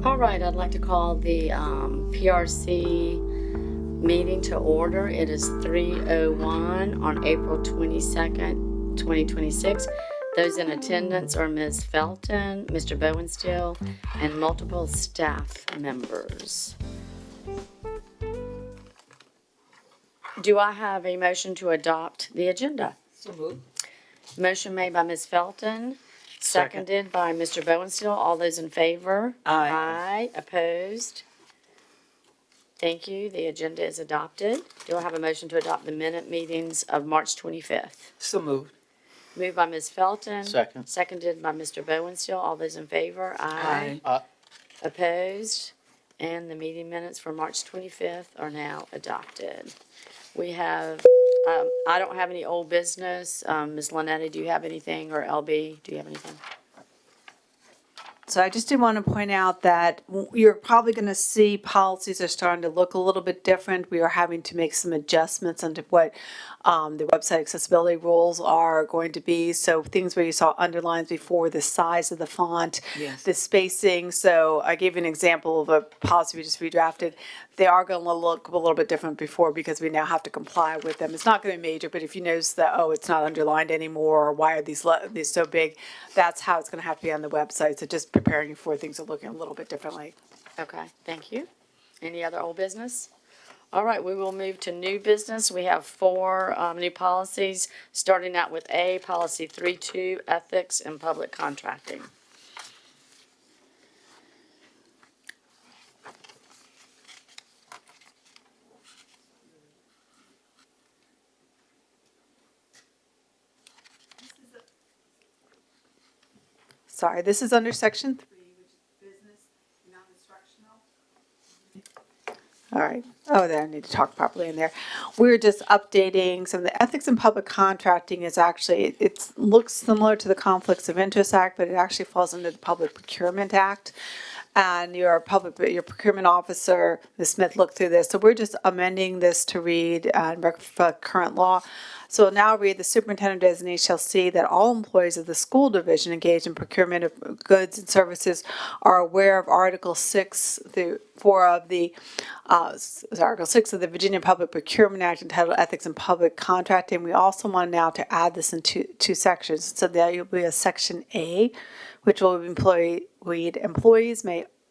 All right, I'd like to call the PRC meeting to order. It is 3:01 on April 22nd, 2026. Those in attendance are Ms. Felton, Mr. Bowenstill, and multiple staff members. Do I have a motion to adopt the agenda? So moved. Motion made by Ms. Felton, seconded by Mr. Bowenstill. All those in favor? Aye. Aye. Opposed? Thank you. The agenda is adopted. Do I have a motion to adopt the minute meetings of March 25th? So moved. Moved by Ms. Felton. Second. Seconded by Mr. Bowenstill. All those in favor? Aye. Opposed? And the meeting minutes for March 25th are now adopted. We have, I don't have any old business. Ms. Linetti, do you have anything? Or LB, do you have anything? So I just did want to point out that you're probably going to see policies are starting to look a little bit different. We are having to make some adjustments into what the website accessibility rules are going to be. So things where you saw underlines before, the size of the font, Yes. the spacing. So I gave you an example of a policy we just redrafted. They are going to look a little bit different before because we now have to comply with them. It's not going to be major, but if you notice that, oh, it's not underlined anymore, or why are these so big, that's how it's going to have to be on the website. So just preparing you for things are looking a little bit differently. Okay, thank you. Any other old business? All right, we will move to new business. We have four new policies, starting out with A, Policy 3.2, Ethics and Public Contracting. Sorry, this is under section 3, which is business, non-instructional. All right. Oh, there, I need to talk properly in there. We're just updating some of the ethics in public contracting is actually, it looks similar to the Conflicts of Interest Act, but it actually falls under the Public Procurement Act. And your procurement officer, Ms. Smith, looked through this. So we're just amending this to read and reflect current law. So it'll now read, the superintendent designee shall see that all employees of the school division engaged in procurement of goods and services are aware of Article 6 through 4 of the Article 6 of the Virginia Public Procurement Act entitled Ethics in Public Contracting. We also want now to add this in two sections. So there will be a section A, which will read employees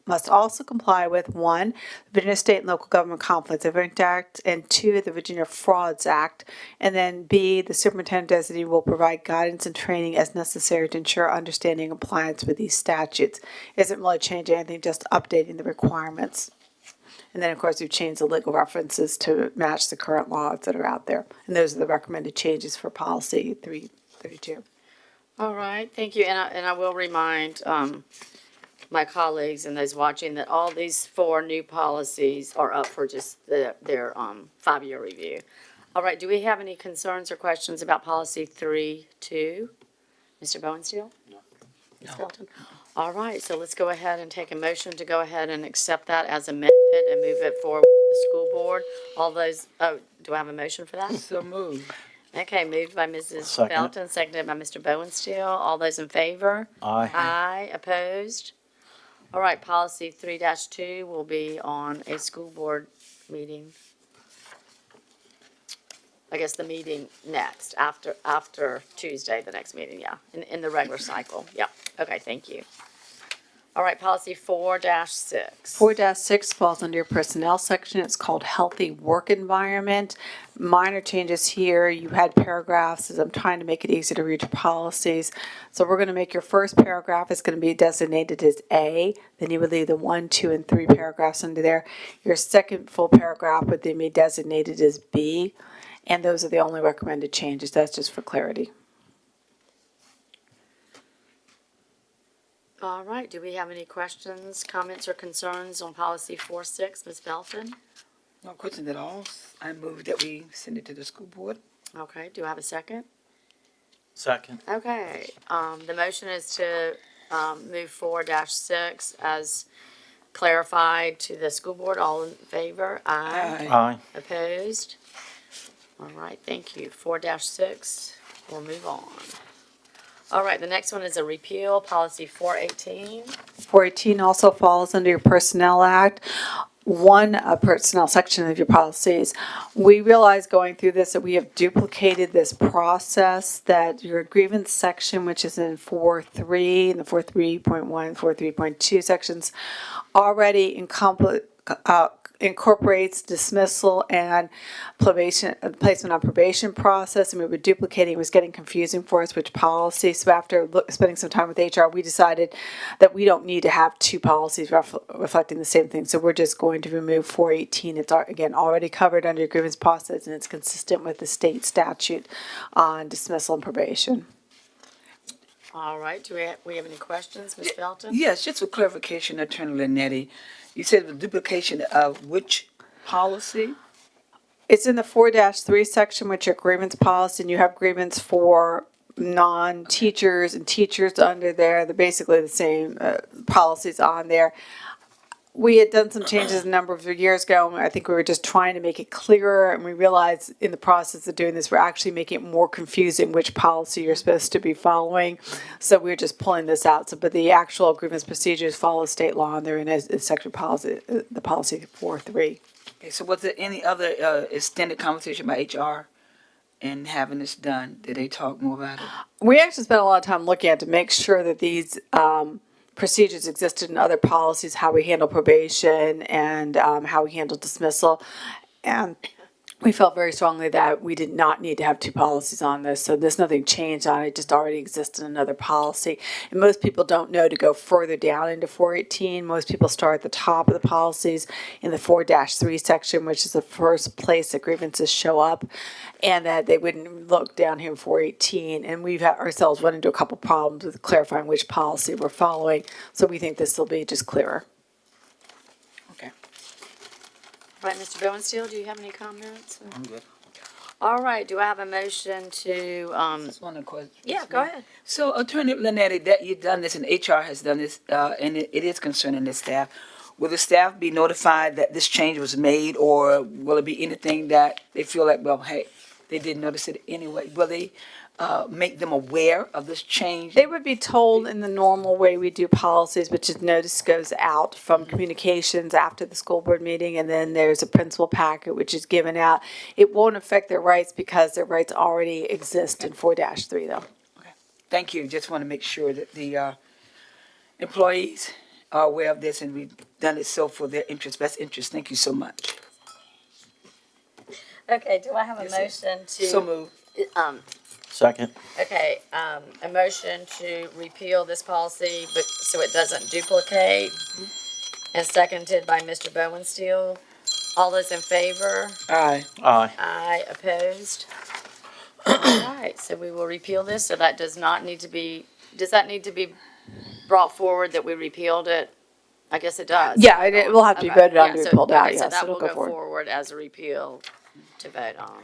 must also comply with 1, the Virginia State and Local Government Conflicts of Interest Act, and 2, the Virginia Frauds Act. And then B, the superintendent designee will provide guidance and training as necessary to ensure understanding and compliance with these statutes. Isn't really changing anything, just updating the requirements. And then, of course, we've changed the legal references to match the current laws that are out there. And those are the recommended changes for policy 332. All right, thank you. And I will remind my colleagues and those watching that all these four new policies are up for just their 5-year review. All right, do we have any concerns or questions about policy 3.2? Mr. Bowenstill? No. Ms. Felton? All right, so let's go ahead and take a motion to go ahead and accept that as amended and move it forward to the school board. All those, do I have a motion for that? So moved. Okay, moved by Mrs. Second. Felton, seconded by Mr. Bowenstill. All those in favor? Aye. Aye. Opposed? All right, policy 3-2 will be on a school board meeting. I guess the meeting next, after Tuesday, the next meeting, yeah, in the regular cycle. Yeah, okay, thank you. All right, policy 4-6. 4-6 falls under your personnel section. It's called healthy work environment. Minor changes here. You had paragraphs as I'm trying to make it easier to read your policies. So we're going to make your first paragraph is going to be designated as A. Then you would leave the 1, 2, and 3 paragraphs under there. Your second full paragraph would then be designated as B. And those are the only recommended changes. That's just for clarity. All right, do we have any questions, comments, or concerns on policy 4-6, Ms. Felton? No questions at all. I move that we send it to the school board. Okay, do I have a second? Second. Okay, the motion is to move 4-6 as clarified to the school board. All in favor? Aye. Aye. Opposed? All right, thank you. 4-6, we'll move on. All right, the next one is a repeal, policy 418. 418 also falls under your Personnel Act, one personnel section of your policies. We realize going through this that we have duplicated this process, that your grievance section, which is in 4.3, and the 4.3.1, 4.3.2 sections, already incorporates dismissal and probation, placement on probation process, and we were duplicating. It was getting confusing for us which policy. So after spending some time with HR, we decided that we don't need to have two policies reflecting the same thing. So we're just going to remove 418. It's again already covered under your grievance process, and it's consistent with the state statute on dismissal and probation. All right, do we have any questions, Ms. Felton? Yes, just for clarification, Attorney Linetti, you said the duplication of which policy? It's in the 4-3 section, which your grievance policy, and you have grievance for non-teachers and teachers under there. They're basically the same policies on there. We had done some changes a number of years ago, and I think we were just trying to make it clearer, and we realized in the process of doing this, we're actually making it more confusing which policy you're supposed to be following. So we're just pulling this out. So, but the actual grievance procedures follow state law, and they're in a section policy, the policy 4.3. Okay, so was there any other extended conversation by HR in having this done? Did they talk more about it? We actually spent a lot of time looking at to make sure that these procedures existed in other policies, how we handle probation and how we handle dismissal. And we felt very strongly that we did not need to have two policies on this. So there's nothing changed on it, just already exists in another policy. And most people don't know to go further down into 418. Most people start at the top of the policies in the 4-3 section, which is the first place that grievances show up, and that they wouldn't look down here in 418. And we've had ourselves run into a couple problems with clarifying which policy we're following. So we think this will be just clearer. Okay, All right, Mr. Bowensteel, do you have any comments? I'm good. All right, do I have a motion to, Just one question. yeah, go ahead. So, Attorney Linetti, that you've done this and HR has done this, and it is concerning the staff. Will the staff be notified that this change was made, or will it be anything that they feel like, well, hey, they didn't notice it anyway? Will they make them aware of this change? They would be told in the normal way we do policies, which is notice goes out from communications after the school board meeting, and then there's a principal packet which is given out. It won't affect their rights because their rights already exist in 4-3 though. Thank you. Just want to make sure that the employees are aware of this, and we've done it so for their interest, best interest. Thank you so much. Okay, do I have a Yes, motion to? So moved. Second. Okay, a motion to repeal this policy, but, so it doesn't duplicate, and seconded by Mr. Bowensteel. All those in favor? Aye. Aye. Aye, opposed? All right, so we will repeal this, so that does not need to be, does that need to be brought forward that we repealed it? I guess it does. Yeah, it will have to be Okay, voted on yeah, to be so- pulled out, okay, so yes, that it'll will go go forward. forward as a repeal to vote on.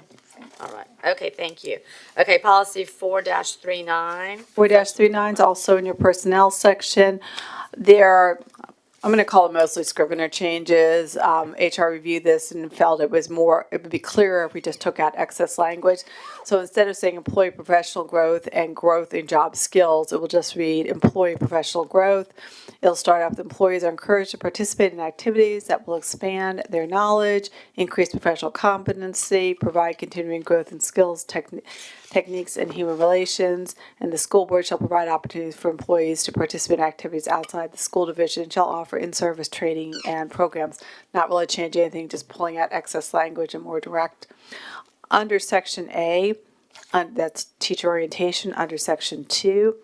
All right, okay, thank you. Okay, policy 4-39. 4-39 is also in your personnel section. There are, I'm going to call it mostly scrivener changes. HR reviewed this and felt it would be clearer if we just took out excess language. So instead of saying employee professional growth and growth in job skills, it will just read employee professional growth. It'll start off with employees are encouraged to participate in activities that will expand their knowledge, increase professional competency, provide continuing growth in skills, techniques, and human relations. And the school board shall provide opportunities for employees to participate in activities outside the school division and shall offer in-service training and programs. Not really changing anything, just pulling out excess language and more direct. Under section A, that's teacher orientation. Under section 2,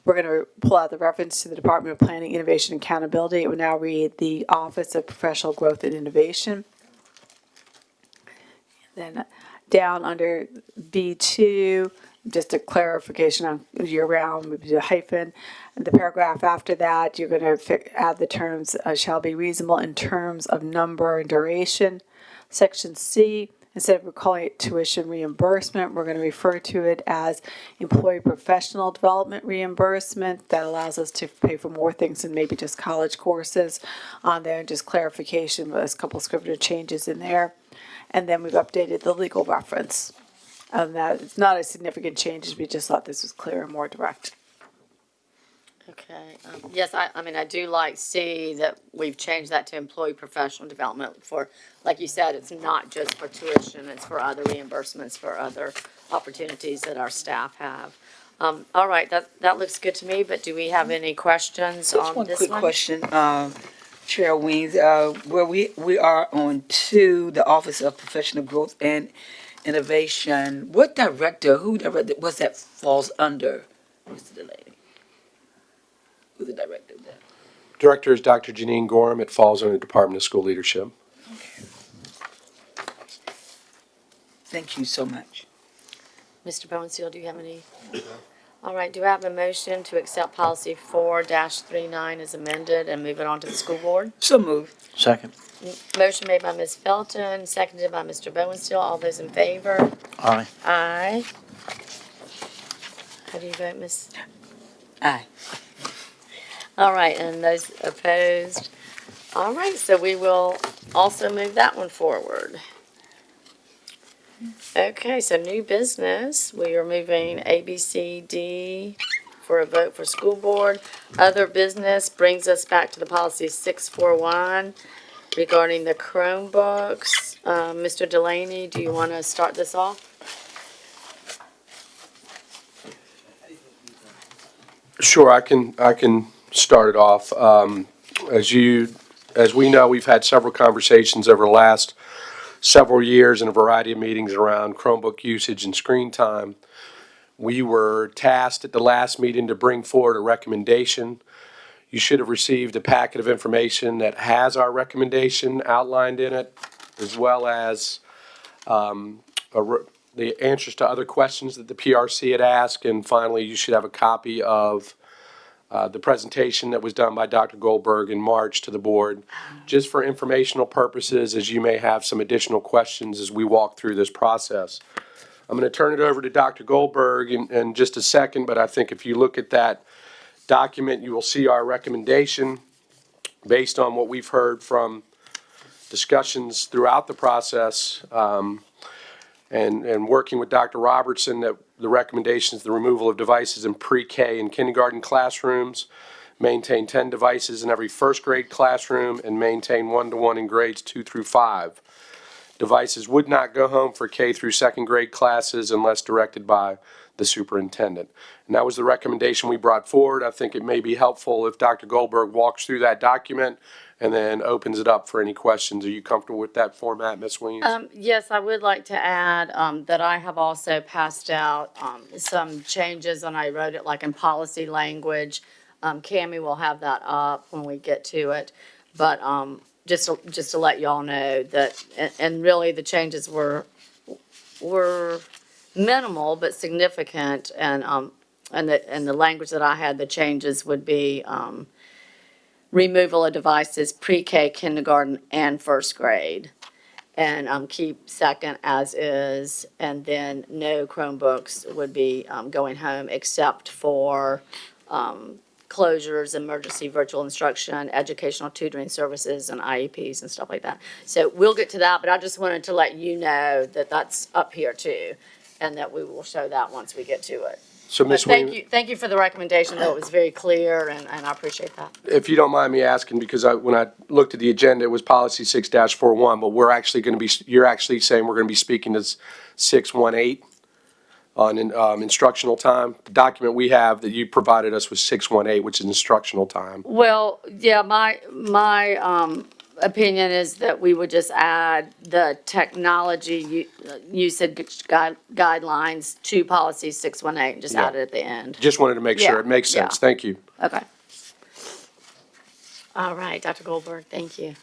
we're going to pull out the reference to the Department of Planning, Innovation, and Accountability. It will now read the Office of Professional Growth and Innovation. Then down under B2, just a clarification on year-round, would be a hyphen. And the paragraph after that, you're going to add the terms shall be reasonable in terms of number and duration. Section C, instead of calling it tuition reimbursement, we're going to refer to it as employee professional development reimbursement. That allows us to pay for more things than maybe just college courses on there, and just clarification with a couple scrivener changes in there. And then we've updated the legal reference. And that it's not a significant change, we just thought this was clear and more direct. Okay, yes, I mean, I do like C that we've changed that to employee professional development for, like you said, it's not just for tuition, it's for other reimbursements, for other opportunities that our staff have. All right, that looks good to me, but do we have any questions Just on one this quick one? question, Chair Weens, where we are on to the Office of Professional Growth and Innovation, who director was that falls under, Mr. Delaney? Who's the director of that? Director is Dr. Janine Gorham. It falls under the Department of School Leadership. Thank you so much. Mr. Bowensteel, do you have any? All right, do I have a motion to accept policy 4-39 as amended and move it on to the school board? So moved. Second. Motion made by Ms. Felton, seconded by Mr. Bowensteel. All those in favor? Aye. Aye. How do you vote, Ms.? Aye. All right, and those opposed? All right, so we will also move that one forward. Okay, so new business, we are moving A, B, C, D for a vote for school board. Other business brings us back to the policy 641 regarding the Chromebooks. Mr. Delaney, do you want to start this off? Sure, I can start it off. As we know, we've had several conversations over the last several years in a variety of meetings around Chromebook usage and screen time. We were tasked at the last meeting to bring forward a recommendation. You should have received a packet of information that has our recommendation outlined in it, as well as the answers to other questions that the PRC had asked. And finally, you should have a copy of the presentation that was done by Dr. Goldberg in March to the board, just for informational purposes, as you may have some additional questions as we walk through this process. I'm going to turn it over to Dr. Goldberg in just a second, but I think if you look at that document, you will see our recommendation based on what we've heard from discussions throughout the process, and working with Dr. Robertson, that the recommendation is the removal of devices in pre-K and kindergarten classrooms, maintain 10 devices in every first grade classroom, and maintain 1-to-1 in grades 2 through 5. Devices would not go home for K through second grade classes unless directed by the superintendent. And that was the recommendation we brought forward. I think it may be helpful if Dr. Goldberg walks through that document and then opens it up for any questions. Are you comfortable with that format, Ms. Weens? Yes, I would like to add that I have also passed out some changes, and I wrote it like in policy language. Cammie will have that up when we get to it. But just to let y'all know that, and really the changes were minimal but significant, and the language that I had, the changes would be removal of devices pre-K, kindergarten, and first grade. And keep second as is, and then no Chromebooks would be going home except for closures, emergency virtual instruction, educational tutoring services, and IEPs and stuff like that. So we'll get to that, but I just wanted to let you know that that's up here too, and that we will show that once we get to it. So, But Ms. Weens, thank you for the recommendation, though, it was very clear, and I appreciate that. if you don't mind me asking, because when I looked at the agenda, it was policy 6-41, but we're actually going to be, you're actually saying we're going to be speaking to 618 on instructional time. The document we have that you provided us was 618, which is instructional time. Well, yeah, my opinion is that we would just add the technology usage guidelines to policy 618, just add it at the end. Just wanted to make sure Yeah, it makes sense. yeah. Thank you. Okay. All right, Dr. Goldberg, thank you.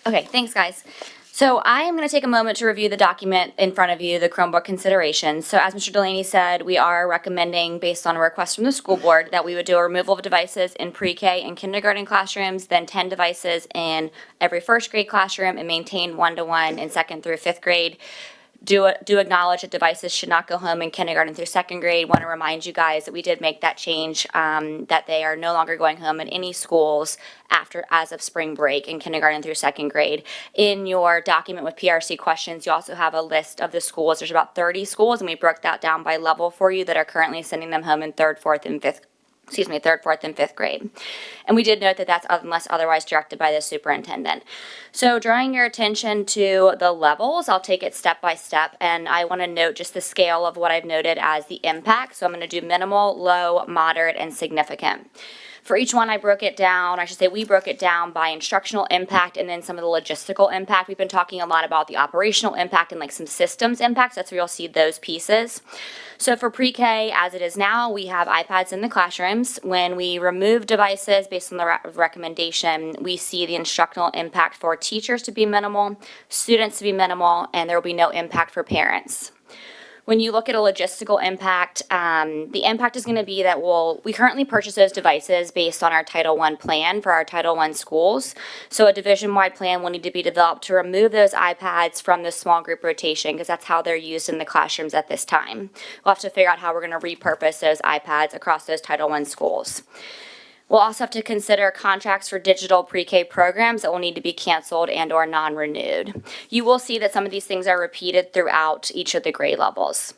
Okay, thanks, guys. So I am going to take a moment to review the document in front of you, the Chromebook considerations. So as Mr. Delaney said, we are recommending, based on a request from the school board, that we would do a removal of devices in pre-K and kindergarten classrooms, then 10 devices in every first grade classroom, and maintain 1-to-1 in second through fifth grade. do acknowledge that devices should not go home in kindergarten through second grade. Want to remind you guys that we did make that change, that they are no longer going home in any schools as of spring break in kindergarten through second grade. In your document with PRC questions, you also have a list of the schools. There's about 30 schools, and we broke that down by level for you that are currently sending them home in third, fourth, and fifth grade. And we did note that that's unless otherwise directed by the superintendent. So drawing your attention to the levels, I'll take it step by step, and I want to note just the scale of what I've noted as the impact. So I'm going to do minimal, low, moderate, and significant. For each one, we broke it down by instructional impact and then some of the logistical impact. We've been talking a lot about the operational impact and like some systems impacts. That's where you'll see those pieces. So for pre-K, as it is now, we have iPads in the classrooms. When we remove devices based on the recommendation, we see the instructional impact for teachers to be minimal, students to be minimal, and there will be no impact for parents. When you look at a logistical impact, the impact is going to be that we currently purchase those devices based on our Title I plan for our Title I schools. So a division-wide plan will need to be developed to remove those iPads from the small group rotation because that's how they're used in the classrooms at this time. We'll have to figure out how we're going to repurpose those iPads across those Title I schools. We'll also have to consider contracts for digital pre-K programs that will need to be canceled and or non-renewed. You will see that some of these things are repeated throughout each of the grade levels.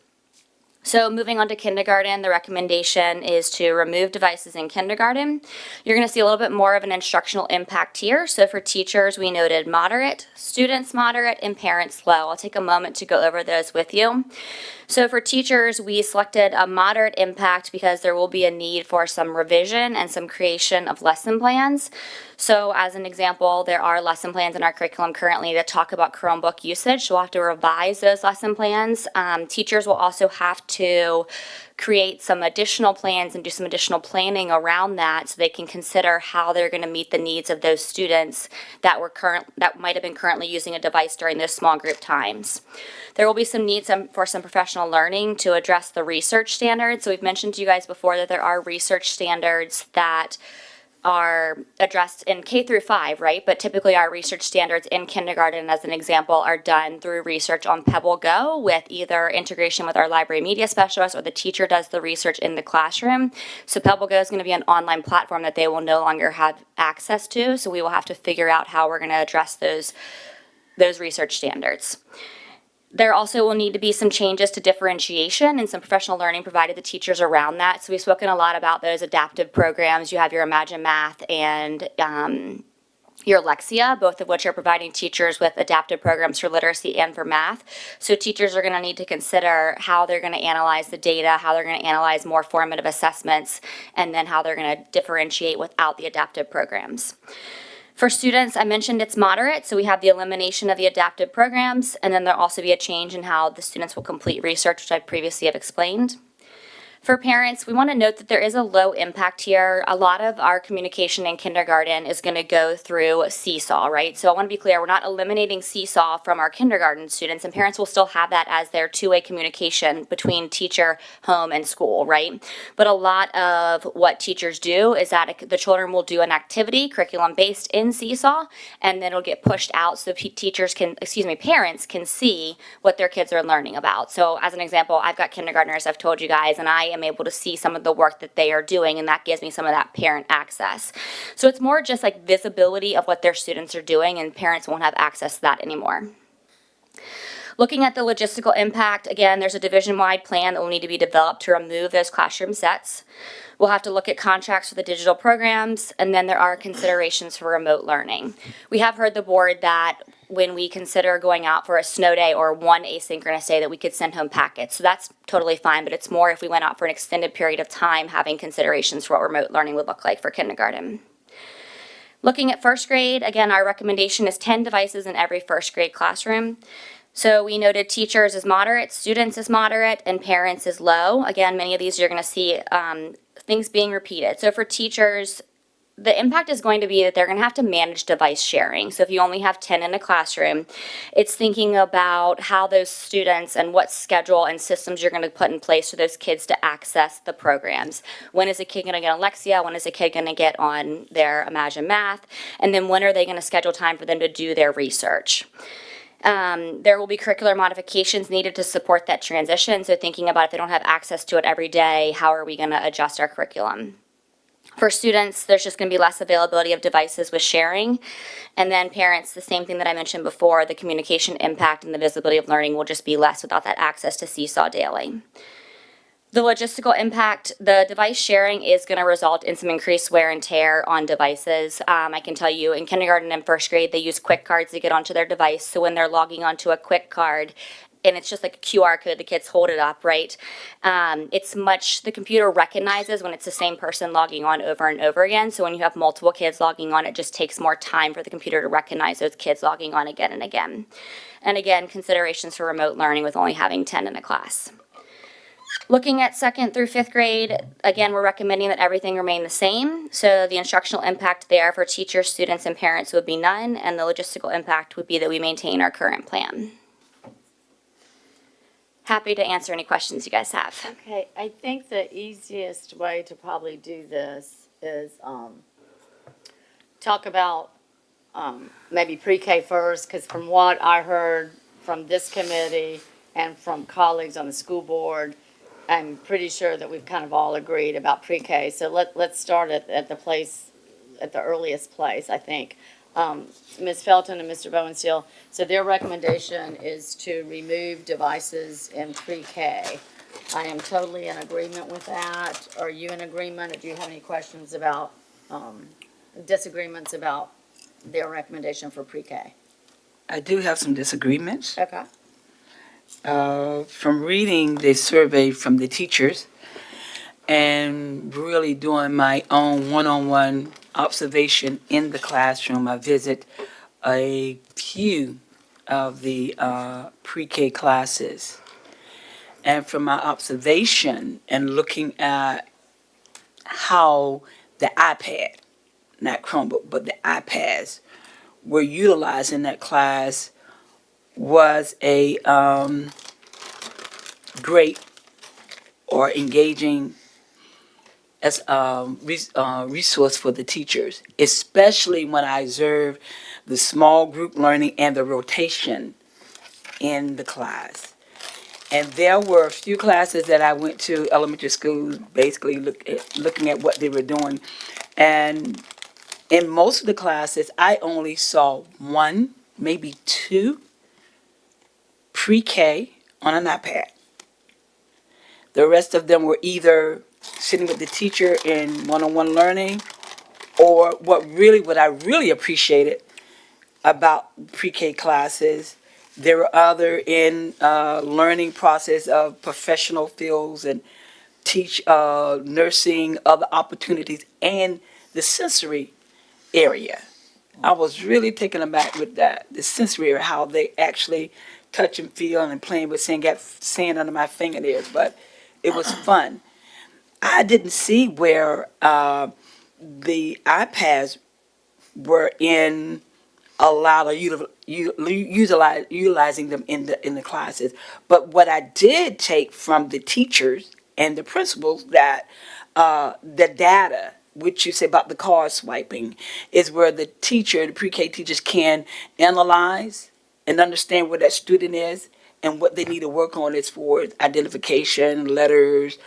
So moving on to kindergarten, the recommendation is to remove devices in kindergarten. You're going to see a little bit more of an instructional impact here. So for teachers, we noted moderate, students moderate, and parents low. I'll take a moment to go over those with you. So for teachers, we selected a moderate impact because there will be a need for some revision and some creation of lesson plans. So as an example, there are lesson plans in our curriculum currently that talk about Chromebook usage. So we'll have to revise those lesson plans. Teachers will also have to create some additional plans and do some additional planning around that so they can consider how they're going to meet the needs of those students that might have been currently using a device during those small group times. There will be some needs for some professional learning to address the research standards. So we've mentioned to you guys before that there are research standards that are addressed in K through 5, right? But typically our research standards in kindergarten, as an example, are done through research on Pebble Go with either integration with our library media specialist or the teacher does the research in the classroom. So Pebble Go is going to be an online platform that they will no longer have access to. So we will have to figure out how we're going to address those research standards. There also will need to be some changes to differentiation and some professional learning provided to teachers around that. So we've spoken a lot about those adaptive programs. You have your Imagine Math and your Lexia, both of which are providing teachers with adaptive programs for literacy and for math. So teachers are going to need to consider how they're going to analyze the data, how they're going to analyze more formative assessments, and then how they're going to differentiate without the adaptive programs. For students, I mentioned it's moderate, so we have the elimination of the adaptive programs, and then there'll also be a change in how the students will complete research, which I previously have explained. For parents, we want to note that there is a low impact here. A lot of our communication in kindergarten is going to go through Seesaw, right? So I want to be clear, we're not eliminating Seesaw from our kindergarten students, and parents will still have that as their two-way communication between teacher, home, and school, right? But a lot of what teachers do is that the children will do an activity, curriculum-based in Seesaw, and then it'll get pushed out so parents can see what their kids are learning about. So as an example, I've got kindergartners, I've told you guys, and I am able to see some of the work that they are doing, and that gives me some of that parent access. So it's more just like visibility of what their students are doing, and parents won't have access to that anymore. Looking at the logistical impact, again, there's a division-wide plan that will need to be developed to remove those classroom sets. We'll have to look at contracts for the digital programs, and then there are considerations for remote learning. We have heard the board that when we consider going out for a snow day or one asynchronous day that we could send home packets. So that's totally fine, but it's more if we went out for an extended period of time having considerations for what remote learning would look like for kindergarten. Looking at first grade, again, our recommendation is 10 devices in every first grade classroom. So we noted teachers is moderate, students is moderate, and parents is low. Again, many of these you're going to see things being repeated. So for teachers, the impact is going to be that they're going to have to manage device sharing. So if you only have 10 in a classroom, it's thinking about how those students and what schedule and systems you're going to put in place for those kids to access the programs. When is a kid going to get on Lexia? When is a kid going to get on their Imagine Math? And then when are they going to schedule time for them to do their research? There will be curricular modifications needed to support that transition. So thinking about if they don't have access to it every day, how are we going to adjust our curriculum? For students, there's just going to be less availability of devices with sharing. And then parents, the same thing that I mentioned before, the communication impact and the visibility of learning will just be less without that access to Seesaw daily. The logistical impact, the device sharing is going to result in some increased wear and tear on devices. I can tell you in kindergarten and first grade, they use quick cards to get onto their device. So when they're logging onto a quick card, and it's just like a QR code, the kids hold it up, right? The computer recognizes when it's the same person logging on over and over again. So when you have multiple kids logging on, it just takes more time for the computer to recognize those kids logging on again and again. And again, considerations for remote learning with only having 10 in a class. Looking at 2nd through 5th grade, again, we're recommending that everything remain the same. So the instructional impact there for teachers, students, and parents would be none, and the logistical impact would be that we maintain our current plan. Happy to answer any questions you guys have. Okay, I think the easiest way to probably do this is, talk about, maybe pre-K first, because from what I heard from this committee and from colleagues on the school board, I'm pretty sure that we've kind of all agreed about pre-K. So let's start at the earliest place, I think. Ms. Felton and Mr. Bowensteel, so their recommendation is to remove devices in pre-K. I am totally in agreement with that. Are you in agreement, or do you have any questions about, disagreements about their recommendation for pre-K? I do have some disagreements. Okay. From reading the survey from the teachers and really doing my own one-on-one observation in the classroom, I visit a few of the pre-K classes. And from my observation and looking at how the iPad, not Chromebook, but the iPads were utilized in that class was a great or engaging as resource for the teachers, especially when I observed the small group learning and the rotation in the class. And there were a few classes that I went to, elementary schools, basically looking at what they were doing. And in most of the classes, I only saw one, maybe two pre-K on an iPad. The rest of them were either sitting with the teacher in one-on-one learning, or what I really appreciated about pre-K classes, there were other in learning process of professional fields and nursing, other opportunities, and the sensory area. I was really taken aback with that, the sensory area, how they actually touch and feel and playing with sand under my fingernails, but it was fun. I didn't see where the iPads were in a lot of utilizing them in the classes. But what I did take from the teachers and the principals that the data, which you say about the card swiping, is where the pre-K teachers can analyze and understand where that student is and what they need to work on as for identification, letters,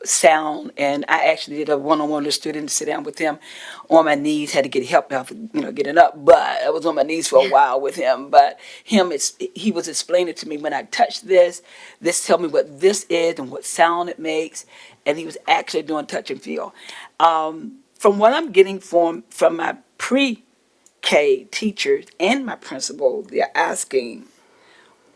sound. And I actually did a one-on-one with a student, sit down with him on my knees, had to get help out for, getting up, but I was on my knees for a while with him. But he was explaining to me, when I touch this tell me what this is and what sound it makes. And he was actually doing touch and feel. From what I'm getting from my pre-K teachers and my principal, they're asking,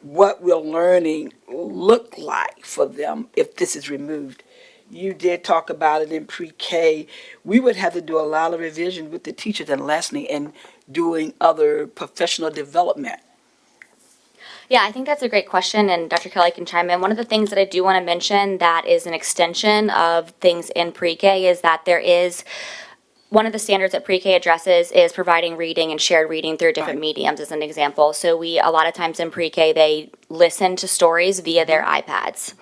what will learning look like for them if this is removed? You did talk about it in pre-K. We would have to do a lot of revision with the teachers and lessoning and doing other professional development. Yeah, I think that's a great question, and Dr. Kelly can chime in. One of the things that I do want to mention that is an extension of things in pre-K is that there is one of the standards that pre-K addresses is providing reading and shared reading through different Right. mediums as an example. So a lot of times in pre-K, they listen to stories via their iPads.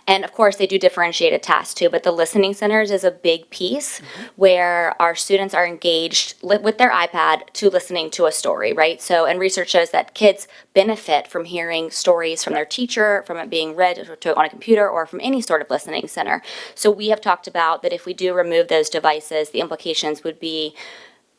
And of course, they do differentiated tasks too, but the listening centers is a big piece where our students are engaged with their iPad to listening to a story, right? So, and research shows that kids benefit from hearing stories from their teacher, from it being read on a computer, or from any sort of listening center. So we have talked about that if we do remove those devices, the implications would be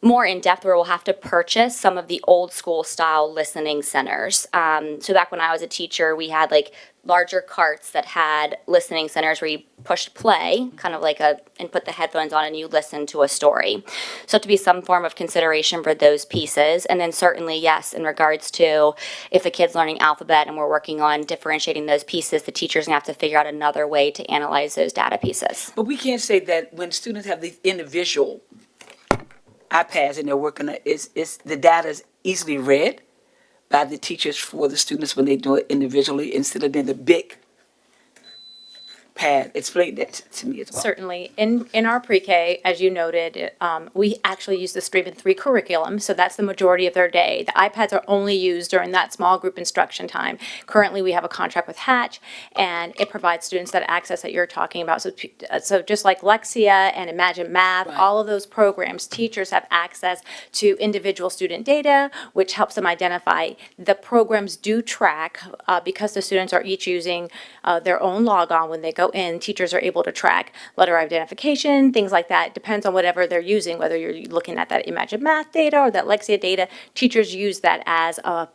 more in depth where we'll have to purchase some of the old school style listening centers. So back when I was a teacher, we had like larger carts that had listening centers where you pushed play, kind of like and put the headphones on and you listen to a story. So to be some form of consideration for those pieces. And then certainly, yes, in regards to if the kid's learning alphabet and we're working on differentiating those pieces, the teacher's gonna have to figure out another way to analyze those data pieces. But we can't say that when students have these individual iPads and they're working, the data is easily read by the teachers for the students when they do it individually instead of in the big pad. Explain that to me as well. Certainly. In our pre-K, as you noted, we actually use the Stream in 3 curriculum, so that's the majority of their day. The iPads are only used during that small group instruction time. Currently, we have a contract with Hatch, and it provides students that access that you're talking about. So just like Lexia and Imagine Math, Right. all of those programs, teachers have access to individual student data, which helps them identify. The programs do track, because the students are each using their own logon when they go in, teachers are able to track letter identification, things like that. Depends on whatever they're using, whether you're looking at that Imagine Math data or that Lexia data. Teachers use that as a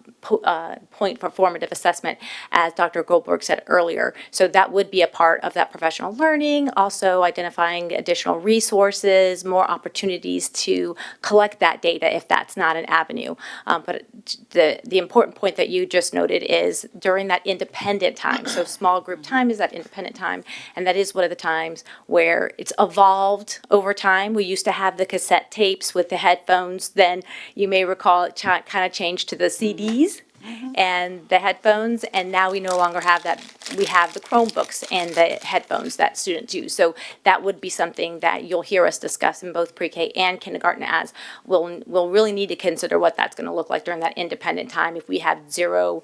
point for formative assessment, as Dr. Goldberg said earlier. So that would be a part of that professional learning, also identifying additional resources, more opportunities to collect that data if that's not an avenue. But the important point that you just noted is during that independent time. So small group time is that independent time, and that is one of the times where it's evolved over time. We used to have the cassette tapes with the headphones. Then you may recall it kind of changed to the CDs and the headphones, and now we no longer have that. We have the Chromebooks and the headphones that students use. So that would be something that you'll hear us discuss in both pre-K and kindergarten, as we'll really need to consider what that's going to look like during that independent time if we have zero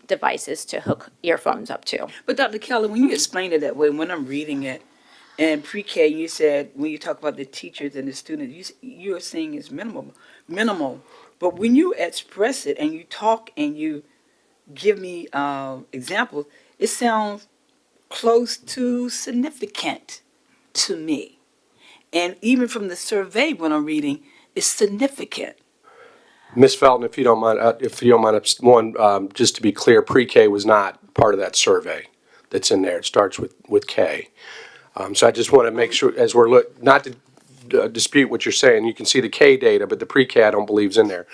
devices to hook earphones up to. But Dr. Kelly, when you explain it that way, when I'm reading it, and pre-K, you said, when you talk about the teachers and the students, you're saying it's minimal. But when you express it and you talk and you give me examples, it sounds close to significant to me. And even from the survey when I'm reading, it's significant. Ms. Felton, if you don't mind, just to be clear, pre-K was not part of that survey that's in there. It starts with K. So I just want to make sure, as we're not to dispute what you're saying, you can see the K data, but the pre-K I don't believe is in there.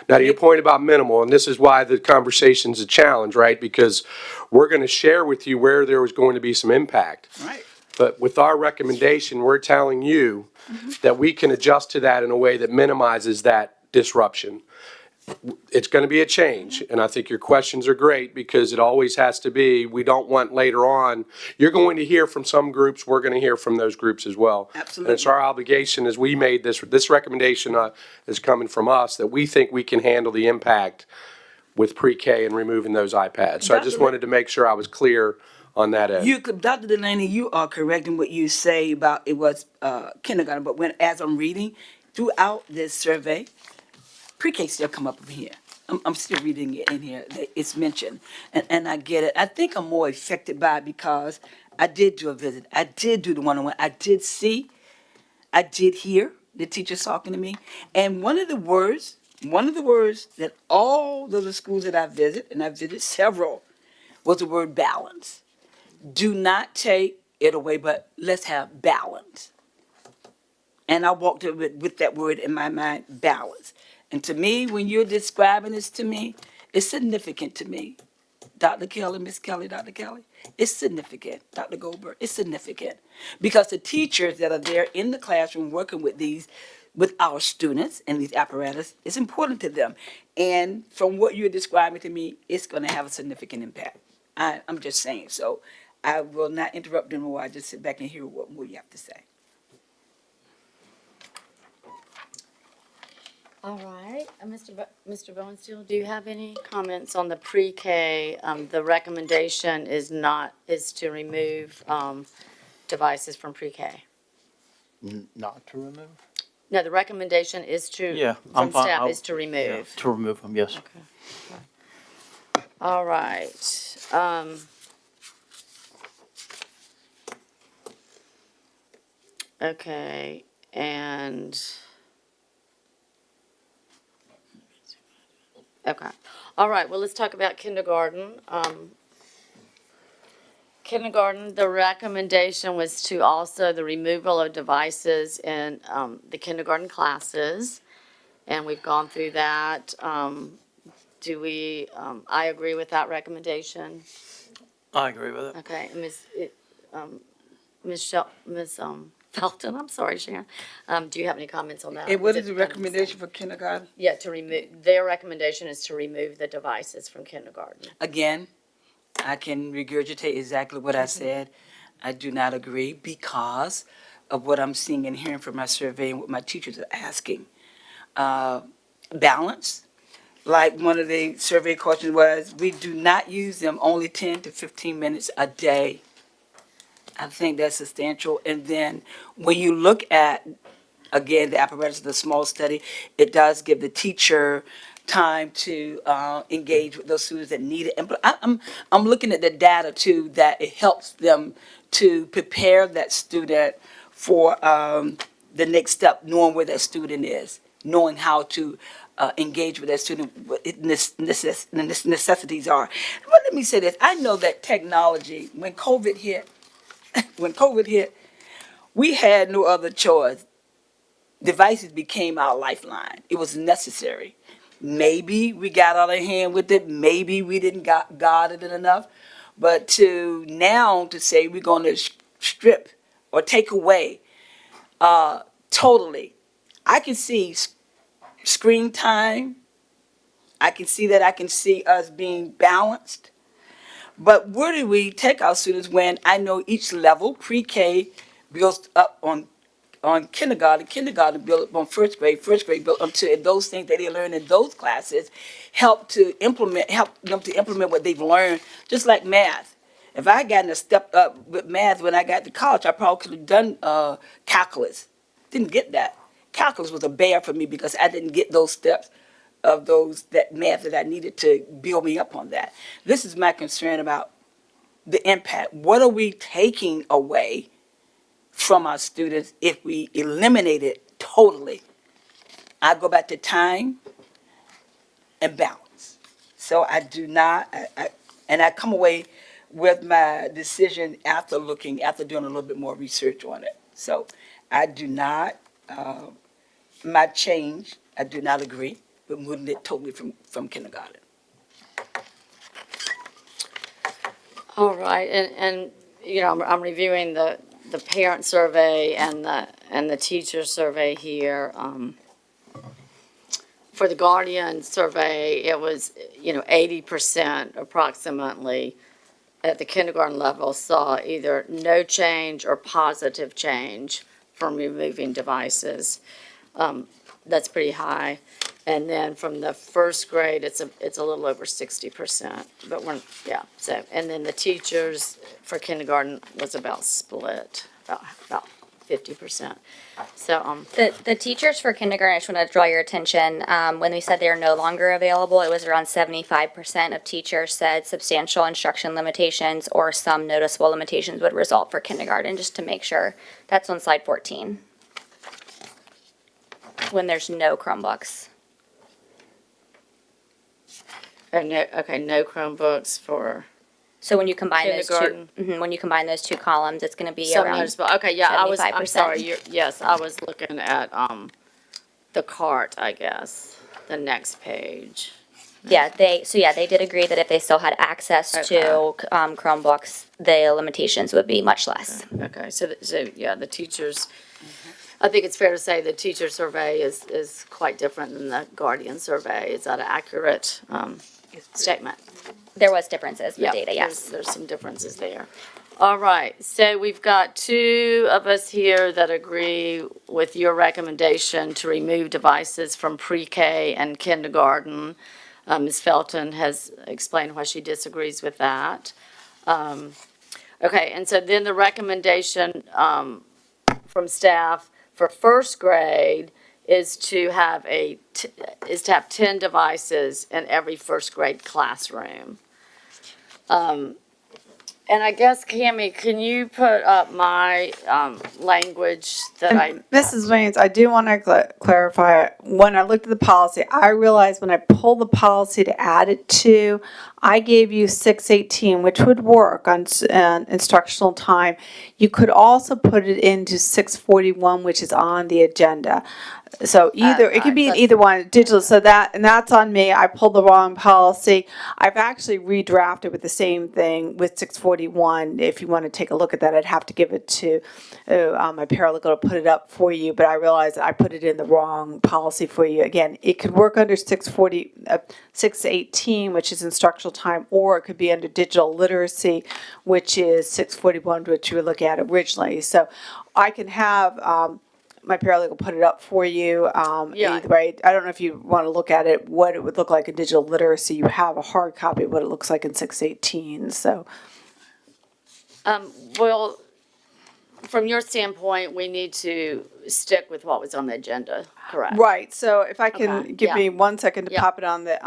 Now, to your point about minimal, and this is why the conversation's a challenge, right? Because we're going to share with you where there was going to be some impact. Right. But with our recommendation, we're telling you that we can adjust to that in a way that minimizes that disruption. It's going to be a change, and I think your questions are great because it always has to be, we don't want later on, you're going to hear from some groups, we're going to hear from those groups as well. Absolutely. And it's our obligation as we made this recommendation is coming from us, that we think we can handle the impact with pre-K and removing those iPads. So I just wanted to make sure I was clear on that end. Dr. Delaney, you are correct in what you say about it was kindergarten, but as I'm reading throughout this survey, pre-K still come up in here. I'm still reading it in here. It's mentioned, and I get it. I think I'm more affected by it because I did do a visit. I did do the one-on-one. I did hear the teachers talking to me, and one of the words that all of the schools that I visit, and I visited several, was the word balance. Do not take it away, but let's have balance. And I walked with that word in my mind, balance. And to me, when you're describing this to me, it's significant to me. Dr. Kelly, Miss Kelly, Dr. Kelly, it's significant. Dr. Goldberg, it's significant. Because the teachers that are there in the classroom working with our students and these apparatus, it's important to them. And from what you're describing to me, it's going to have a significant impact. I'm just saying. So I will not interrupt anymore. I just sit back and hear what more you have to say. All right, Mr. Bowensteel, do you have any comments on the pre-K? The recommendation is to remove, devices from pre-K. Not to remove? No, the recommendation is Yeah, I'm from fine. staff I'll- is to remove. To remove them, yes. All right, okay, and. Okay, all right, well, let's talk about kindergarten. Kindergarten, the recommendation was to also the removal of devices in, the kindergarten classes. And we've gone through that. I agree with that recommendation. I agree with it. Okay, Ms. Felton, I'm sorry, Sharon. Do you have any comments on that? And what Was is the it kind of recommendation for kindergarten? Yeah, to remove, their recommendation is to remove the devices from kindergarten. Again, I can regurgitate exactly what I said. I do not agree because of what I'm seeing and hearing from my survey and what my teachers are asking. Balance, like one of the survey questions was, we do not use them only 10 to 15 minutes a day. I think that's substantial. And then when you look at, again, the apparatus of the small study, it does give the teacher time to engage with those students that need it. And but I'm looking at the data too, that it helps them to prepare that student for the next step, knowing where that student is, knowing how to engage with that student, what necessities are. But let me say this, I know that technology, when COVID hit, we had no other choice. Devices became our lifeline. It was necessary. Maybe we got out of hand with it. Maybe we didn't guard it enough. But to now to say we're going to strip or take away totally, I can see screen time. I can see that. I can see us being balanced. But where do we take our students when I know each level, pre-K builds up on kindergarten built up on first grade built up to those things that they learn in those classes, help them to implement what they've learned, just like math. If I had gotten a step up with math when I got to college, I probably could have done calculus. Didn't get that. Calculus was a bear for me because I didn't get those steps of that math that I needed to build me up on that. This is my concern about the impact. What are we taking away from our students if we eliminate it totally? I go back to time and balance. So I do not, and I come away with my decision after doing a little bit more research on it. So I do not, my change, I do not agree with moving it totally from kindergarten. All right, and, you know, I'm reviewing the parent survey and the teacher survey here. For the guardian survey, it was, 80% approximately at the kindergarten level saw either no change or positive change from removing devices. That's pretty high. And then from the first grade, it's a little over 60%, but and then the teachers for kindergarten was about split, about 50%. So, The teachers for kindergarten, I just want to draw your attention, when we said they are no longer available, it was around 75% of teachers said substantial instruction limitations or some noticeable limitations would result for kindergarten, just to make sure. That's on slide 14. When there's no Chromebooks. no Chromebooks for So when you combine those two, kindergarten. when you combine those two columns, it's going to be Some around. noticeable, okay, yeah, I'm 75%. sorry, yes, I was looking at, the cart, I guess, the next page. Yeah, they did agree that if they still had access to Chromebooks, the limitations would be much less. Okay, so the teachers, I think it's fair to say the teacher survey is quite different than the guardian survey. Is that an accurate, statement? There was differences in the Yeah, data, yes. There's some differences there. All right, so we've got two of us here that agree with your recommendation to remove devices from pre-K and kindergarten. Ms. Felton has explained why she disagrees with that. Okay, and so then the recommendation from staff for first grade is to have 10 devices in every first grade classroom. And I guess, Cammie, can you put up my language that I, Mrs. Williams, I do want to clarify, when I looked at the policy, I realized when I pulled the policy to add it to, I gave you 618, which would work on instructional time. You could also put it into 641, which is on the agenda. So either, it could be in Okay, either one, digital, so that, and that's on me, I pulled the wrong policy. I've actually redrafted with the same thing with 641. If you want to take a look at that, I'd have to give it to my paralegal to put it up for you, but I realized I put it in the wrong policy for you. Again, it could work under 618, which is instructional time, or it could be under digital literacy, which is 641, which you were looking at originally. So I can have my paralegal put it up for you. Yeah. Either way, I don't know if you want to look at it, what it would look like in digital literacy. You have a hard copy of what it looks like in 618, so. well, from your standpoint, we need to stick with what was on the agenda, correct? Right, so if I Okay, can, give yeah. me 1 second to Yeah. pop it on the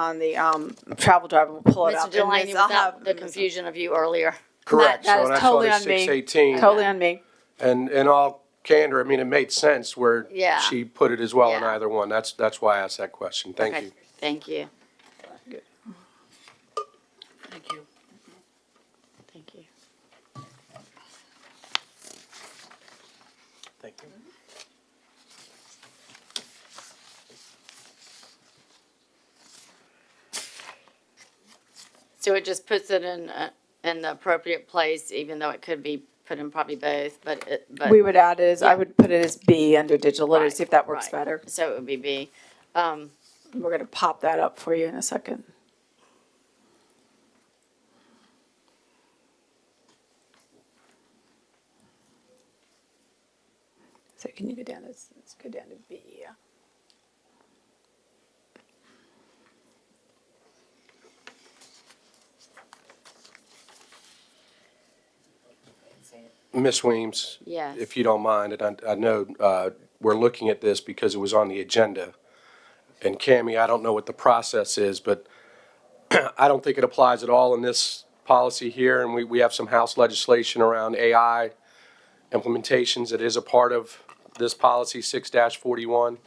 travel drive, we'll pull it Mr. up. Delaney, I'll was that have- the confusion of you earlier? Correct. that So is when I saw totally the on me. 618, Totally on me. and in all candor, I mean, it made sense where Yeah. she put it as well in Yeah. either one. That's why I asked that question. Thank Okay, you. thank you, Thank you. thank you. Thank you. So it just puts it in the appropriate place, even though it could be put in probably both, but. We would add it as, I Yeah. would put it as B under digital literacy, if that works Right. better. So it would be B. We're gonna pop that up for you in a second. So can you go down, let's go down to B, yeah. Ms. Weems? Yes. If you don't mind, and I know we're looking at this because it was on the agenda. And Cammie, I don't know what the process is, but I don't think it applies at all in this policy here. And we have some House legislation around AI implementations that is a part of this policy, 6-41.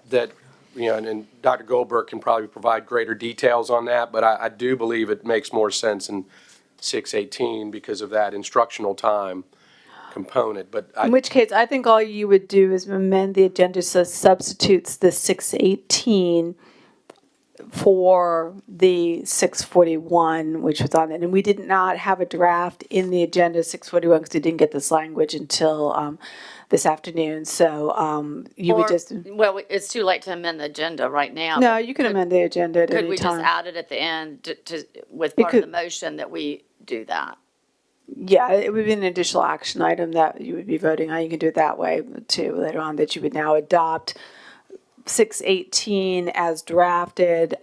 That, you know, and Dr. Goldberg can probably provide greater details on that, but I do believe it makes more sense in 618 because of that instructional time component. But In which case, I think all you would do is amend the agenda so substitutes the 618 for the 641, which was on it. And we did not have a draft in the agenda 641 because we didn't get this language until this afternoon. So you would Or- just, Well, it's too late to amend the agenda right now. no, you can amend the agenda at Could any we just time. add it at the end with It part of the could- motion that we do that? Yeah, it would be an additional action item that you would be voting on. You can do it that way too, later on, that you would now adopt 618 as drafted.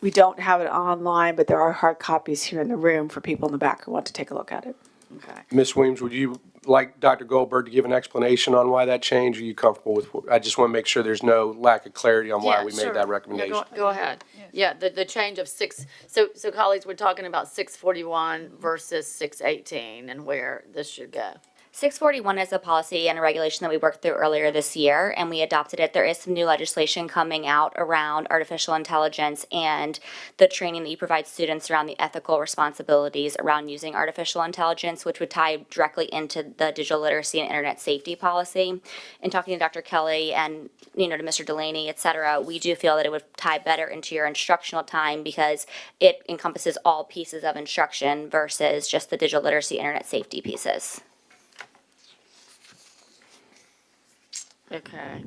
We don't have it online, but there are hard copies here in the room for people in the back who want to take a look at it. Okay. Ms. Weems, would you like Dr. Goldberg to give an explanation on why that changed? Are you comfortable with, I just want to make sure there's no lack of clarity on why Yeah, we sure. made that Yeah, recommendation. go ahead. Yeah, the change of so colleagues, we're talking about 641 versus 618 and where this should go. 641 is a policy and a regulation that we worked through earlier this year, and we adopted it. There is some new legislation coming out around artificial intelligence and the training that you provide students around the ethical responsibilities around using artificial intelligence, which would tie directly into the digital literacy and internet safety policy. In talking to Dr. Kelly and, to Mr. Delaney, et cetera, we do feel that it would tie better into your instructional time because it encompasses all pieces of instruction versus just the digital literacy, internet safety pieces. Okay.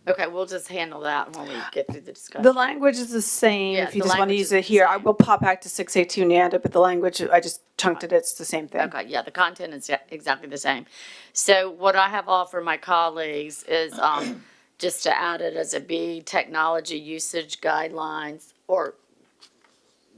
Okay, we'll just handle that when we get through the discussion. The language is the same. Yeah, If you the just want to language use is it the here, I same. will pop back to 618 Neanda, but the language, I just chunked it. It's the same thing. Okay, yeah, the content is exactly the same. So what I have offered my colleagues is, just to add it as a B, technology usage guidelines, or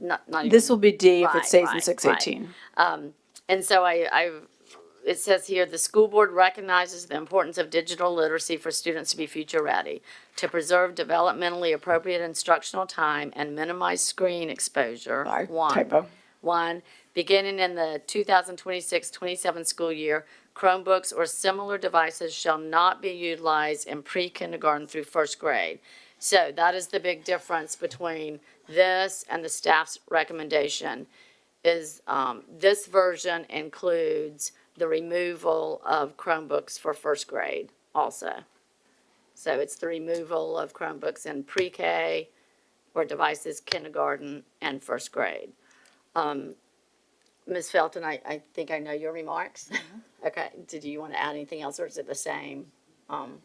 not even. This will be D if it Right, stays in right, 618. And so it says here, the school board recognizes the importance of digital literacy for students to be future ready, to preserve developmentally appropriate instructional time and minimize screen exposure. Sorry, One. typo. One, beginning in the 2026-27 school year, Chromebooks or similar devices shall not be utilized in pre-kindergarten through first grade. So that is the big difference between this and the staff's recommendation, is this version includes the removal of Chromebooks for first grade also. So it's the removal of Chromebooks in pre-K or devices kindergarten and first grade. Ms. Felton, I think I know your remarks. Okay, did you want to add anything else, or is it the same? Well,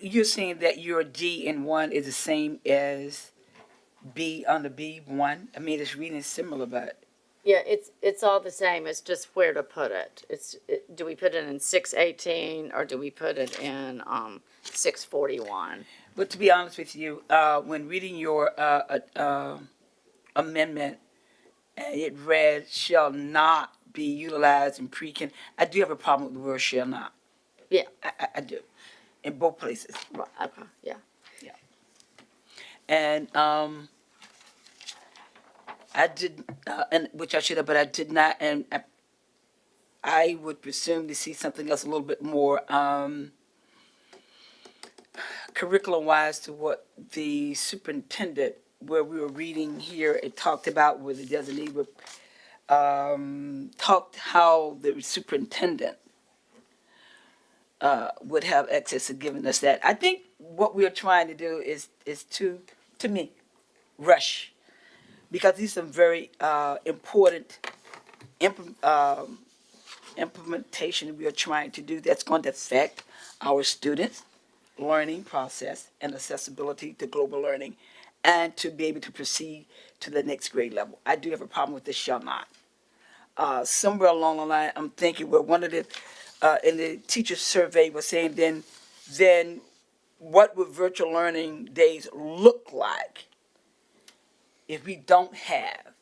you're saying that your D in one is the same as B under B1? I mean, it's reading similar, but Yeah, it's all the same, it's just where to put it. Do we put it in 618, or do we put it in 641? But to be honest with you, when reading your amendment, it read shall not be utilized in pre-kin. I do have a problem with the word shall not. Yeah. I do, in both places. Right, okay, yeah. And I did, and which I should have, but I did not. And I would presume to see something else a little bit more curriculum-wise to what the superintendent, where we were reading here, it talked about where the designee would, talked how the superintendent would have access to giving us that. I think what we're trying to do is to me, rush, because these are some very important implementation we are trying to do that's going to affect our students' learning process and accessibility to global learning, and to be able to proceed to the next grade level. I do have a problem with this shall not. Somewhere along the line, I'm thinking where one of the in the teacher survey was saying then what would virtual learning days look like if we don't have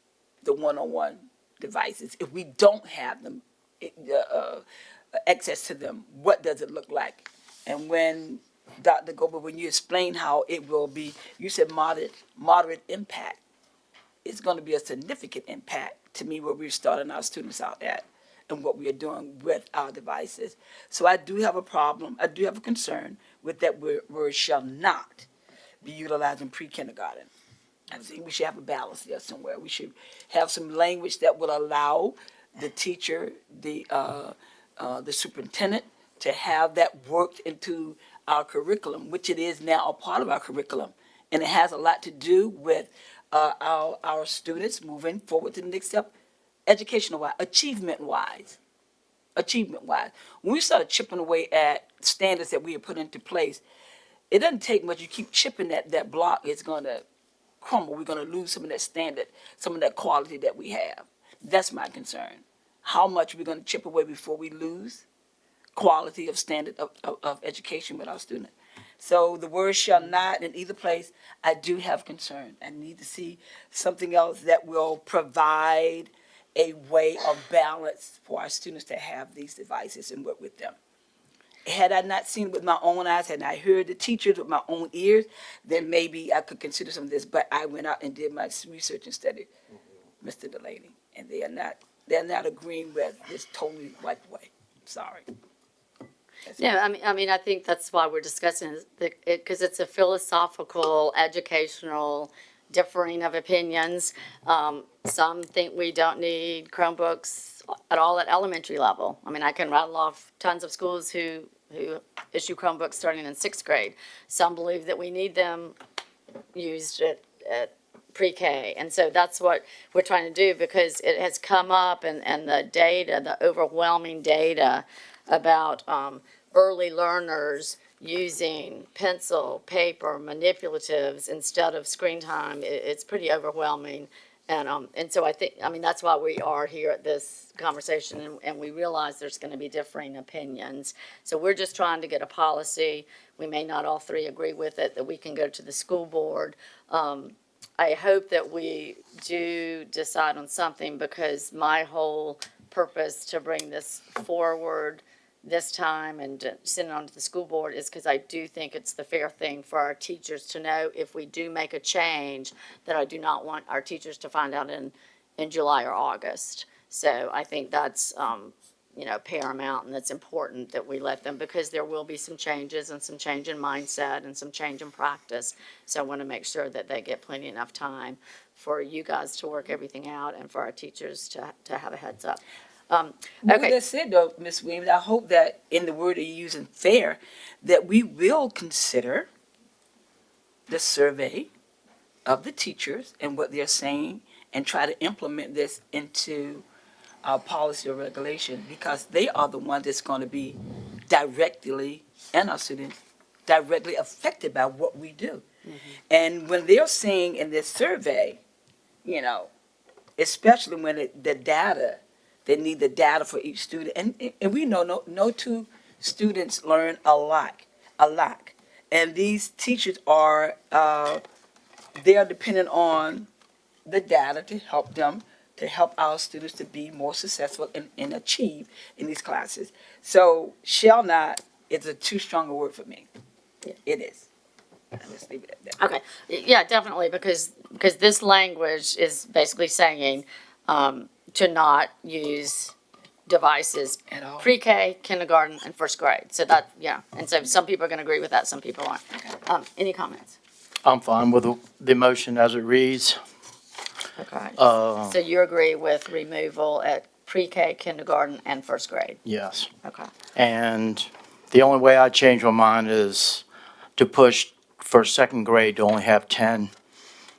the one-on-one devices, if we don't have them, access to them, what does it look like? And when Dr. Gober, when you explain how it will be, you said moderate impact. It's going to be a significant impact to me where we're starting our students out at and what we are doing with our devices. So I do have a problem, I do have a concern with that word shall not be utilized in pre-kindergarten. I think we should have a balance there somewhere. We should have some language that will allow the teacher, the superintendent, to have that worked into our curriculum, which it is now a part of our curriculum. And it has a lot to do with our students moving forward to the next step, educational-wise, achievement-wise. When we started chipping away at standards that we have put into place, it doesn't take much. You keep chipping at that block, it's going to crumble. We're going to lose some of that standard, some of that quality that we have. That's my concern. How much we're going to chip away before we lose quality of standard of education with our students. So the word shall not in either place, I do have concern. I need to see something else that will provide a way of balance for our students to have these devices and work with them. Had I not seen it with my own eyes, had I heard the teachers with my own ears, then maybe I could consider some of this. But I went out and did my research and studied Mr. Delaney, and they're not agreeing with this totally wiped away. Sorry. Yeah, I mean, I think that's why we're discussing it, because it's a philosophical, educational, differing of opinions. Some think we don't need Chromebooks at all at elementary level. I mean, I can rattle off tons of schools who issue Chromebooks starting in sixth grade. Some believe that we need them used at pre-K. And so that's what we're trying to do, because it has come up, and the data, the overwhelming data about early learners using pencil, paper, manipulatives instead of screen time, it's pretty overwhelming. And so I mean, that's why we are here at this conversation, and we realize there's gonna be differing opinions. So we're just trying to get a policy. We may not all three agree with it, that we can go to the school board. I hope that we do decide on something, because my whole purpose to bring this forward this time and to send it on to the school board is because I do think it's the fair thing for our teachers to know if we do make a change, that I do not want our teachers to find out in July or August. So I think that's, paramount, and it's important that we let them, because there will be some changes and some change in mindset and some change in practice. So I want to make sure that they get plenty enough time for you guys to work everything out and for our teachers to have a heads up. With Okay. that said, though, Ms. Williams, I hope that in the word that you're using, fair, that we will consider the survey of the teachers and what they're saying, and try to implement this into our policy or regulation, because they are the ones that's going to be directly, and our students, directly affected by what we do. And when they're saying in this survey, especially when the data, they need the data for each student. And we know no two students learn alike. And these teachers are, they are dependent on the data to help them, to help our students to be more successful and achieve in these classes. So shall not is a too strong a word for me. It is. Let's leave it at that. Okay, yeah, definitely, because this language is basically saying, to not use devices At all. pre-K, kindergarten, and first grade. So that, yeah, and so some people are gonna agree with that, some people aren't. Any comments? I'm fine with the motion as it reads. Okay. Uh, So you agree with removal at pre-K, kindergarten, and first grade? yes. Okay. And the only way I change my mind is to push for second grade to only have 10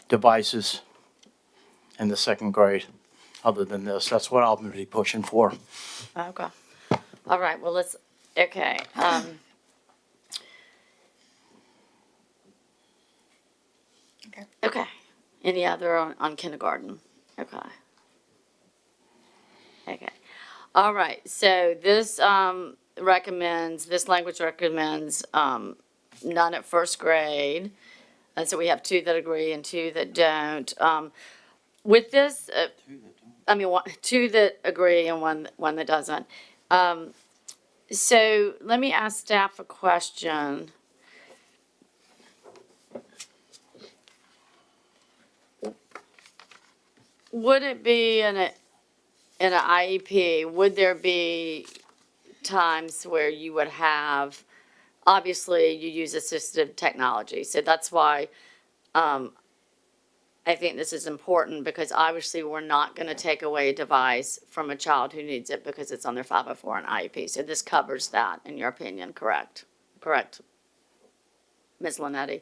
devices in the second grade. Other than this, that's what I'll be pushing for. Okay. All right, well, okay. Okay. Any other on kindergarten? Okay. Okay. All right, so this language recommends none at first grade. And so we have two that agree and two that don't. With this, two that agree and one that doesn't. So let me ask staff a question. Would it be in an IEP, would there be times where you would have, obviously you use assistive technology, so that's why I think this is important, because obviously we're not going to take away a device from a child who needs it because it's on their 504 and IEP. So this covers that, in your opinion, correct? Correct. Ms. Linetti?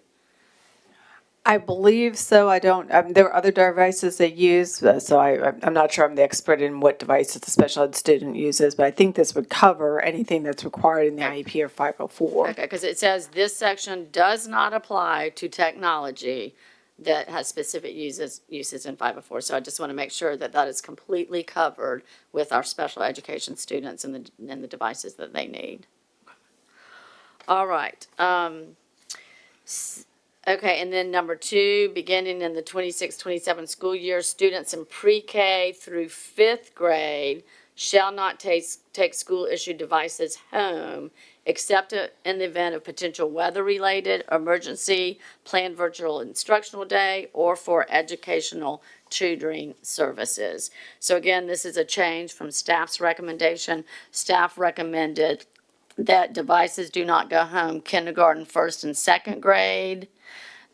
I believe so. I don't, there are other devices they use, so I'm not sure I'm the expert in what devices the special ed student uses, but I think this would cover anything that's required in the IEP or 504. Okay, because it says this section does not apply to technology that has specific uses in 504. So I just want to make sure that that is completely covered with our special education students and the devices that they need. All right. Okay, and then number 2, beginning in the 26-27 school year, students in pre-K through 5th grade shall not take school-issued devices home except in the event of potential weather-related emergency, planned virtual instructional day, or for educational tutoring services. So again, this is a change from staff's recommendation. Staff recommended that devices do not go home kindergarten, 1st, and 2nd grade.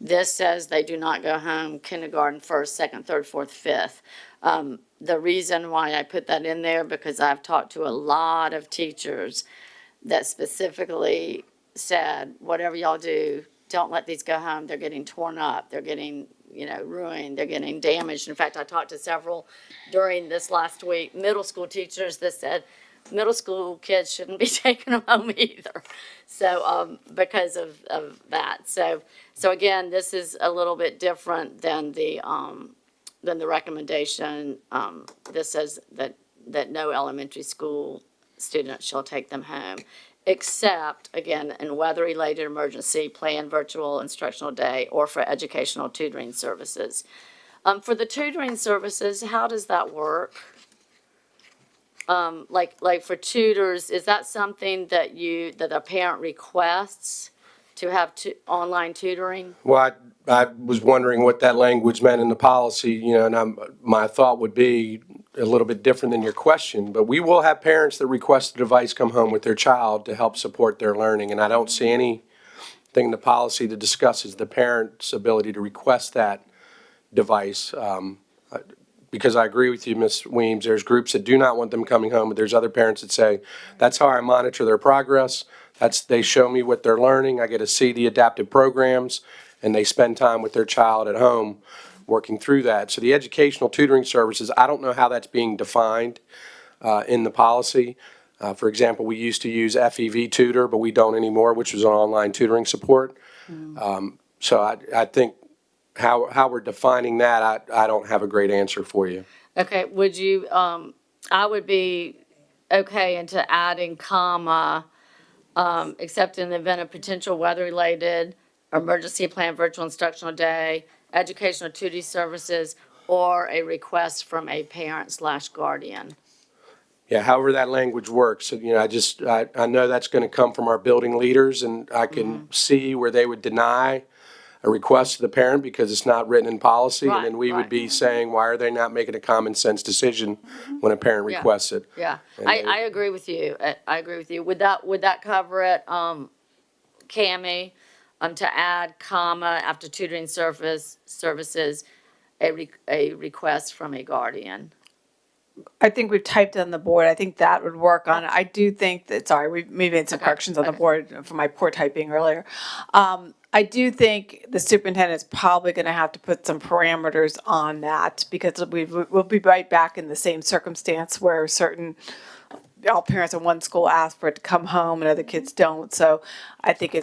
This says they do not go home kindergarten, 1st, 2nd, 3rd, 4th, 5th. The reason why I put that in there, because I've talked to a lot of teachers that specifically said, whatever y'all do, don't let these go home. They're getting torn up. They're getting, ruined. They're getting damaged. In fact, I talked to several during this last week, middle school teachers that said, middle school kids shouldn't be taking them home either. So, because of that. So again, this is a little bit different than the recommendation. This says that no elementary school student shall take them home, except, again, in weather-related emergency, planned virtual instructional day, or for educational tutoring services. For the tutoring services, how does that work? Like for tutors, is that something that a parent requests to have online tutoring? Well, I was wondering what that language meant in the policy, you know, and my thought would be a little bit different than your question, but we will have parents that request the device come home with their child to help support their learning, and I don't see anything in the policy that discusses the parent's ability to request that device. Because I agree with you, Ms. Weems, there's groups that do not want them coming home, but there's other parents that say, that's how I monitor their progress. They show me what they're learning, I get to see the adaptive programs, and they spend time with their child at home working through that. So the educational tutoring services, I don't know how that's being defined in the policy. For example, we used to use FEV Tutor, but we don't anymore, which was an online tutoring support. So I think how we're defining that, I don't have a great answer for you. Okay, would you, I would be okay into adding comma, except in the event of potential weather-related, emergency plan virtual instructional day, educational tutoring services, or a request from a parent/guardian. Yeah, however that language works, you know, I know that's gonna come from our building leaders, and I can see where they would deny a request to the parent because it's not written in policy, and then Right, we would right. be saying, why are they not making a common sense decision when a parent Yeah. requests it? Yeah, And I agree with you. I agree with you. Would that cover it, Cammie? To add comma after tutoring services, a request from a guardian. I think we've typed on the board. I think that would work on it. I do think that, sorry, we made some Okay, corrections on the okay. board for my poor typing earlier. I do think the superintendent's probably gonna have to put some parameters on that because we'll be right back in the same circumstance where all parents in one school ask for it to come home and other kids don't. So I think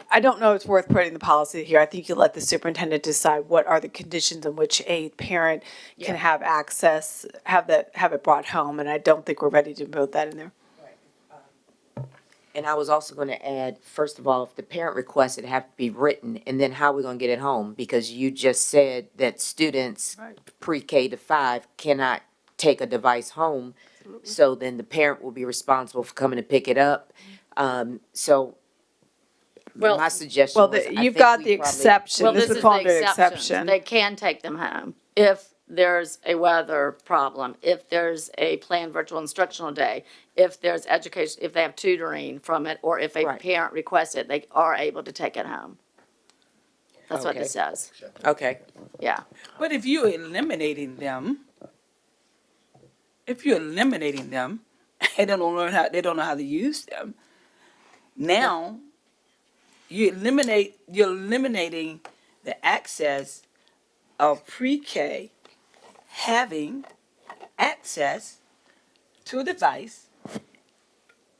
I don't know if it's worth putting the policy here. I think you let the superintendent decide what are the conditions in which a parent can Yeah. have access, have it brought home. And I don't think we're ready to build that in there. And I was also gonna add, first of all, if the parent requests it, have to be written, and then how are we gonna get it home? Because you just said that students pre-K to 5 cannot take a device home. So then the parent will be responsible for coming to pick it up. So Well- my suggestion Well, was, I you've think got we the probably- exception. Well, This this would is fall the under exception. exception. They can take them home if there's a weather problem, if there's a planned virtual instructional day, if there's education, if they have tutoring from it, or if a Right. parent requests it, they are able to take it home. That's what Okay. this says, Okay, yeah. But if you're eliminating them, and they don't know how to use them, now you're eliminating the access of pre-K having access to a device.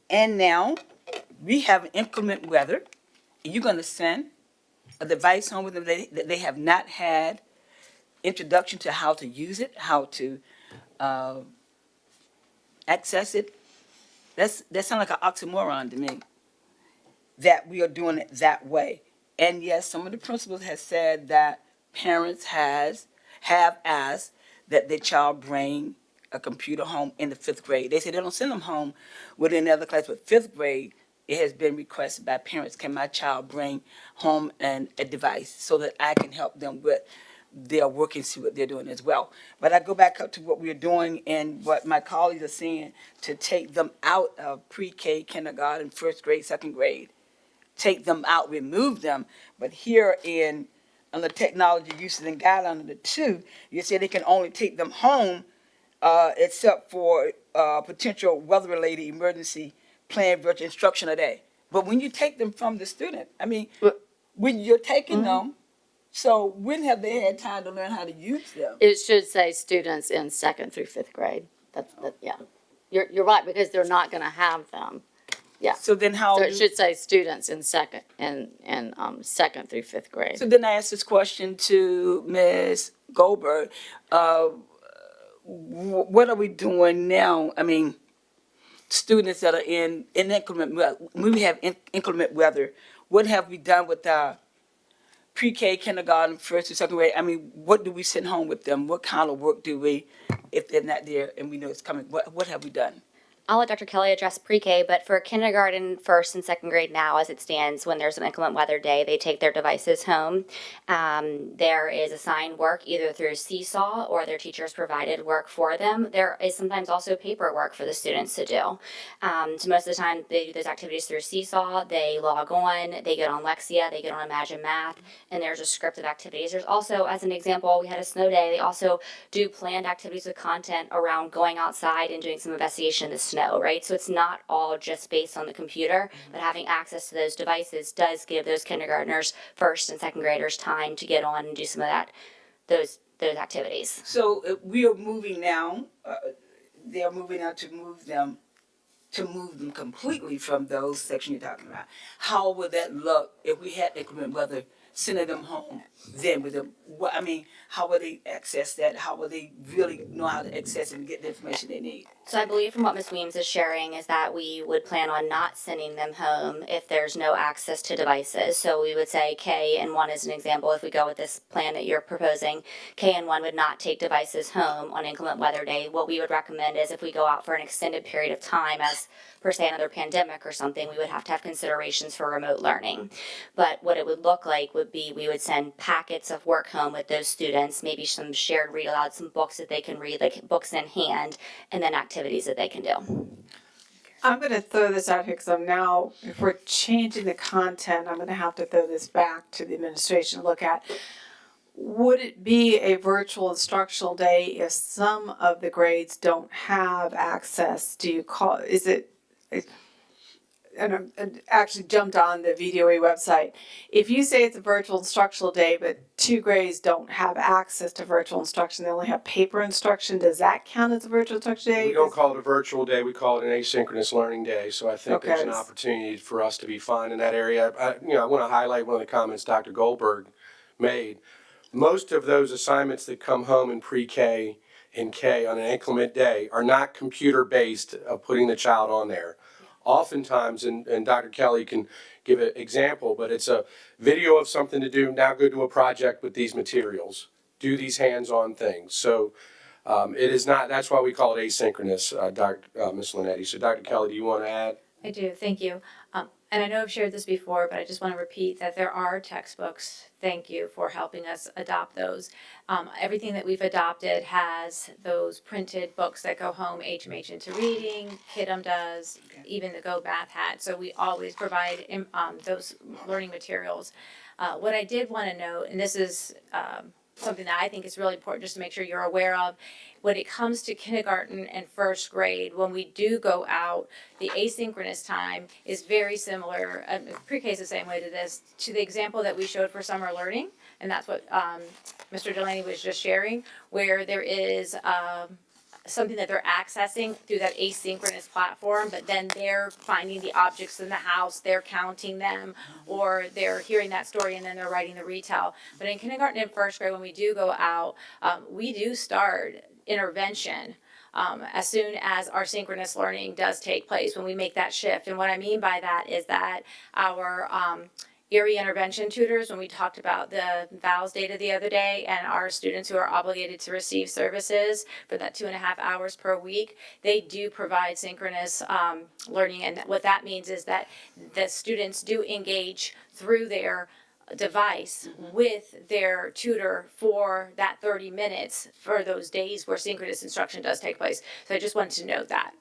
And now we have inclement weather, and you're gonna send a device home with them that they have not had introduction to how to use it, how to access it. That sounds like an oxymoron to me, that we are doing it that way. And yes, some of the principals have said that parents have asked that their child bring a computer home in the 5th grade. They say they don't send them home with any other class, but 5th grade, it has been requested by parents, can my child bring home a device so that I can help them with their work and see what they're doing as well. But I go back up to what we're doing and what my colleagues are saying, to take them out of pre-K, kindergarten, 1st grade, 2nd grade. Take them out, remove them. But here on the technology uses and guideline under 2, you say they can only take them home except for potential weather-related emergency planned virtual instructional day. But when you take them from the student, I mean, when you're taking them, so when have they had time to learn how to use them? It should say students in 2nd through 5th grade. Yeah. You're right, because they're not gonna have them. So then how? So it should say students in second, second through fifth grade. So then I asked this question to Ms. Goldberg. What are we doing now? I mean, students that are in inclement weather, we have inclement weather. What have we done with our pre-K, kindergarten, first to second grade? I mean, what do we send home with them? What kind of work do we, if they're not there and we know it's coming, what have we done? I'll let Dr. Kelly address pre-K, but for kindergarten, first and second grade now, as it stands, when there's an inclement weather day, they take their devices home. There is assigned work either through Seesaw or their teachers provided work for them. There is sometimes also paperwork for the students to do. So most of the time, they do those activities through Seesaw. They log on, they get on Lexia, they get on Imagine Math, and there's just scripted activities. There's also, as an example, we had a snow day. They also do planned activities with content around going outside and doing some investigation in the snow. Right? So it's not all just based on the computer, but having access to those devices does give those kindergartners, first and second graders time to get on and do some of those activities. So we are moving now, they are moving now to move them completely from those sections you're talking about. How would that look if we had inclement weather, sending them home then with them? What, I mean, how would they access that? How would they really know how to access it and get the information they need? So I believe from what Ms. Weems is sharing is that we would plan on not sending them home if there's no access to devices. So we would say K and 1 as an example, if we go with this plan that you're proposing, K and 1 would not take devices home on inclement weather day. What we would recommend is if we go out for an extended period of time, as per se another pandemic or something, we would have to have considerations for remote learning. But what it would look like would be we would send packets of work home with those students, maybe some shared read aloud, some books that they can read, like books in hand, and then activities that they can do. I'm going to throw this out here because if we're changing the content, I'm going to have to throw this back to the administration to look at. Would it be a virtual instructional day if some of the grades don't have access? And I actually jumped on the VDOE website. If you say it's a virtual instructional day, but 2 grades don't have access to virtual instruction, they only have paper instruction, does that count as a virtual instruction day? We don't call it a virtual day, we call it an asynchronous learning day, so I think there's an Okay. opportunity for us to be fine in that area. I want to highlight one of the comments Dr. Goldberg made. Most of those assignments that come home in pre-K and K on an inclement day are not computer-based of putting the child on there. Oftentimes, and Dr. Kelly can give an example, but it's a video of something to do, now go do a project with these materials, do these hands-on things. So it is not, that's why we call it asynchronous, Ms. Linetti. So Dr. Kelly, do you want to add? I do, thank you. And I know I've shared this before, but I just want to repeat that there are textbooks. Thank you for helping us adopt those. Everything that we've adopted has those printed books that go home. HMH Into Reading, KIDM does, even the Go Math hat. So we always provide those learning materials. What I did want to note, and this is something that I think is really important just to make sure you're aware of, when it comes to kindergarten and first grade, when we do go out, the asynchronous time is very similar, pre-K is the same way to the example that we showed for summer learning, and that's what Mr. Delaney was just sharing, where there is something that they're accessing through that asynchronous platform, but then they're finding the objects in the house, they're counting them, or they're hearing that story and then they're writing the retell. But in kindergarten and first grade, when we do go out, we do start intervention as soon as our synchronous learning does take place, when we make that shift. And what I mean by that is that our Erie intervention tutors, when we talked about the VALS data the other day, and our students who are obligated to receive services for that 2.5 hours per week, they do provide synchronous learning. And what that means is that the students do engage through their device with their tutor for that 30 minutes for those days where synchronous instruction does take place. So I just wanted to note that.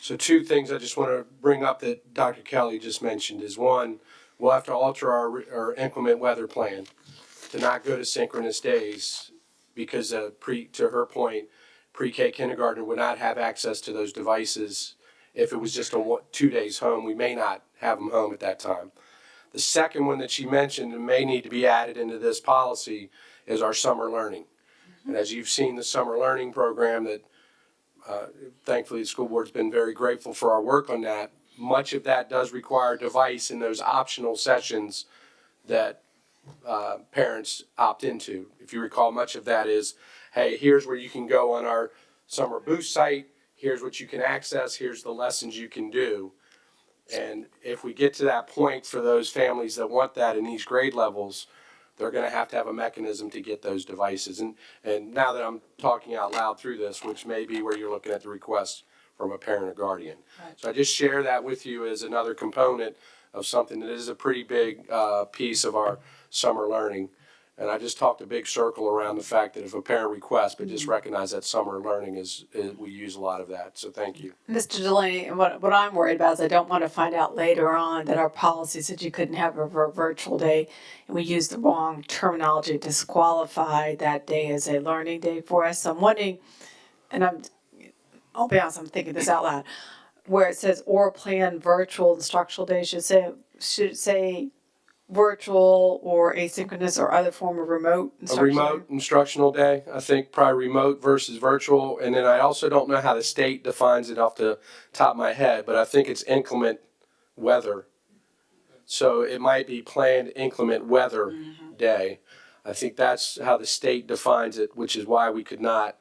So 2 things I just want to bring up that Dr. Kelly just mentioned is, one, we'll have to alter our inclement weather plan to not go to synchronous days because to her point, pre-K kindergarten would not have access to those devices. If it was just 2 days home, we may not have them home at that time. The second one that she mentioned and may need to be added into this policy is our summer learning. And as you've seen the summer learning program that Thankfully, the school board's been very grateful for our work on that. Much of that does require a device in those optional sessions that parents opt into. If you recall, much of that is, hey, here's where you can go on our Summer Boost site, here's what you can access, here's the lessons you can do. And if we get to that point for those families that want that in these grade levels, they're gonna have to have a mechanism to get those devices. And now that I'm talking out loud through this, which may be where you're looking at the request from a parent or guardian. So I just share that with you as another component of something that is a pretty big piece of our summer learning. And I just talked a big circle around the fact that if a parent requests, but just recognize that summer learning is we use a lot of that. So thank you. Mr. Delaney, and what I'm worried about is I don't want to find out later on that our policy said you couldn't have a virtual day, and we used the wrong terminology to disqualify that day as a learning day for us. So I'm wondering, and I'll be honest, I'm thinking this out loud, where it says or planned virtual instructional day, should it say virtual or asynchronous or other form of remote A instruction? remote instructional day, I think probably remote versus virtual. And then I also don't know how the state defines it off the top of my head, but I think it's inclement weather. So it might be planned inclement weather day. I think that's how the state defines it, which is why we could not.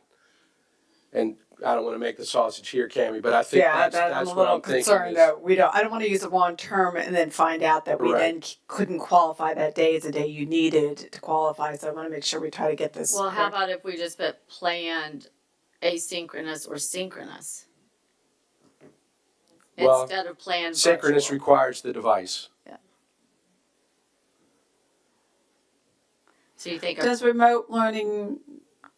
And I don't want to make the sausage here, Cammie, but I think Yeah, that's I'm a what little I'm thinking concerned is. that I don't want to use the wrong term and then find out that we then couldn't qualify that day as a day you needed to qualify. So I want to make sure we try to get this. Well, how about if we just put planned asynchronous or synchronous? Well, Instead of planned Synchronous virtual. requires the device. So you think, Does remote learning,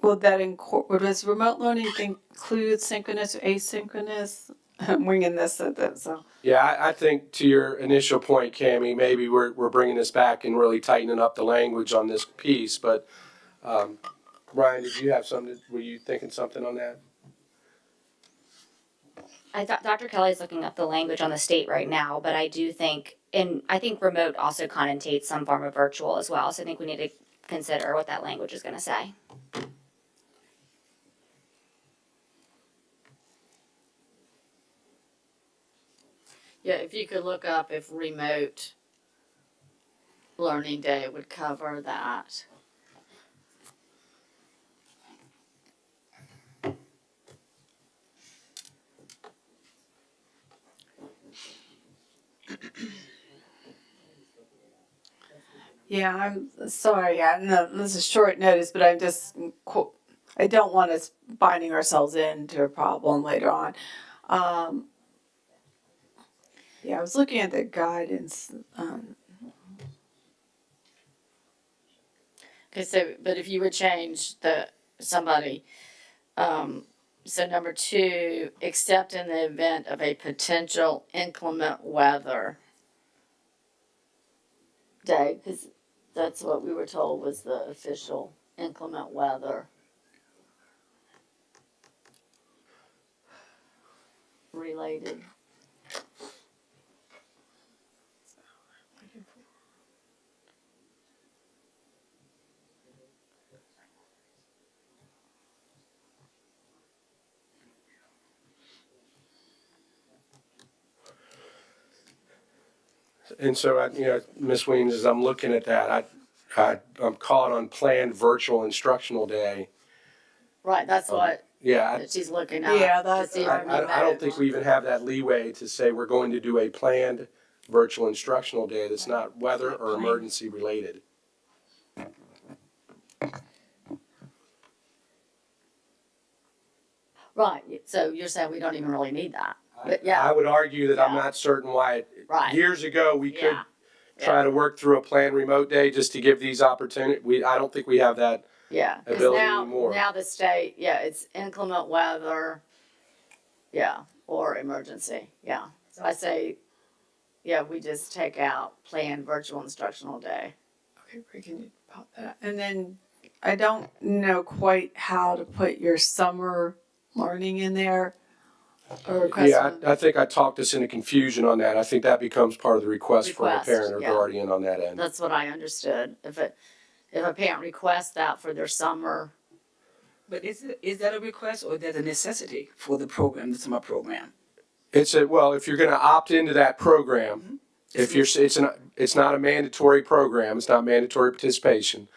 does remote learning include synchronous or asynchronous? I'm winging this at this, so. Yeah, I think to your initial point, Cammie, maybe we're bringing this back and really tightening up the language on this piece, but, Ryan, did you have something, were you thinking something on that? I thought Dr. Kelly's looking up the language on the state right now, but I do think, and I think remote also connotates some form of virtual as well. So I think we need to consider what that language is going to say. yeah, if you could look up if remote learning day would cover that. Yeah, I'm sorry. I know this is short notice, but I don't want us binding ourselves into a problem later on. Yeah, I was looking at the guidance. Okay, so, but if you would change so number 2, except in the event of a potential inclement weather day, because that's what we were told was the official inclement weather. Related. And so, Ms. Weems, as I'm looking at that, I'm caught on planned virtual instructional day. Right, that's what Yeah, that she's looking at. Yeah, to that's- see if I don't remote- think we even have that leeway to say we're going to do a planned virtual instructional day that's not weather or emergency related. Right, so you're saying we don't even really need that, but yeah. I would argue that I'm Yeah. not certain why, Right. years ago, we could Yeah, try to work through a planned remote day just to give these opportunity. I don't think we have that. yeah, because Ability anymore. now the state, yeah, it's inclement weather, yeah, or emergency, yeah. So I say, yeah, we just take out planned virtual instructional day. Okay, Bree, can you pop that up? And then I don't know quite how to put your summer learning in there. Or request. Yeah, I think I talked us into confusion on that. I think that becomes part of the request from a Request, parent or yeah. guardian on that end. That's what I understood. If a parent requests that for their summer But is that a request or is that a necessity for the program, the summer program? Well, if you're gonna opt into that program, if you're, it's not a mandatory program, it's not mandatory participation.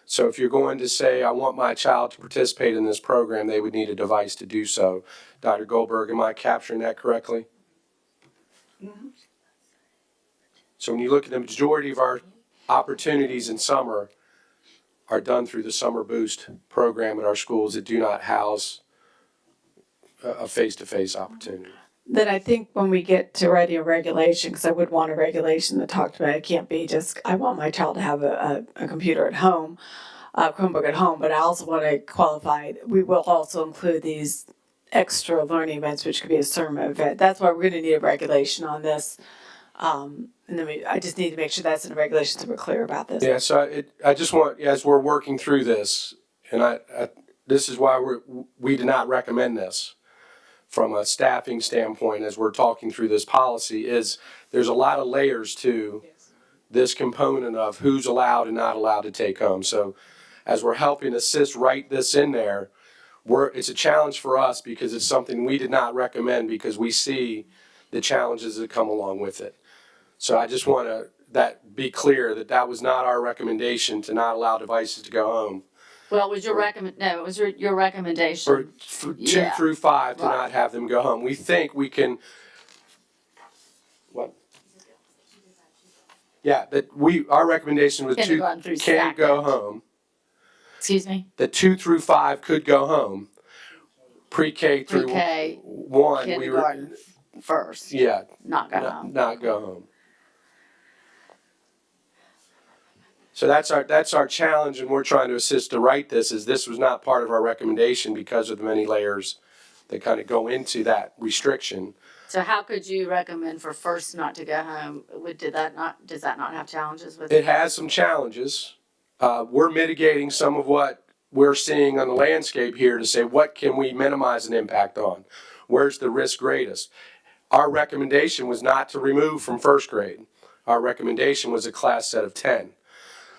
So if you're going to say, I want my child to participate in this program, they would need a device to do so. Dr. Goldberg, am I capturing that correctly? So when you look at the majority of our opportunities in summer are done through the Summer Boost program at our schools that do not house a face-to-face opportunity. Then I think when we get to writing a regulation, because I would want a regulation that talked about it can't be just, I want my child to have a computer at home, a Chromebook at home, but I also want to qualify, we will also include these extra learning events, which could be a sermon event. That's why we're going to need a regulation on this. And then I just need to make sure that's in the regulations so we're clear about this. Yeah, so I just want, as we're working through this, and this is why we did not recommend this from a staffing standpoint as we're talking through this policy, is there's a lot of layers to this component of who's allowed and not allowed to take home. So as we're helping assist write this in there, it's a challenge for us because it's something we did not recommend because we see the challenges that come along with it. So I just want to be clear that was not our recommendation to not allow devices to go home. Well, was your it was your recommendation. For 2 Yeah. through 5 to Right. not have them go home. We think we can, what? Yeah, our recommendation was Kindergarten through can go second. home. Excuse me? The 2 through 5 could go home. Pre-K through Pre-K, 1, kindergarten first, yeah, not go home. not go home. So that's our challenge, and we're trying to assist to write this, is this was not part of our recommendation because of the many layers that kind of go into that restriction. So how could you recommend for first not to go home? Does that not have challenges with It it? has some challenges. We're mitigating some of what we're seeing on the landscape here to say, what can we minimize an impact on? Where's the risk greatest? Our recommendation was not to remove from first grade. Our recommendation was a class set of 10.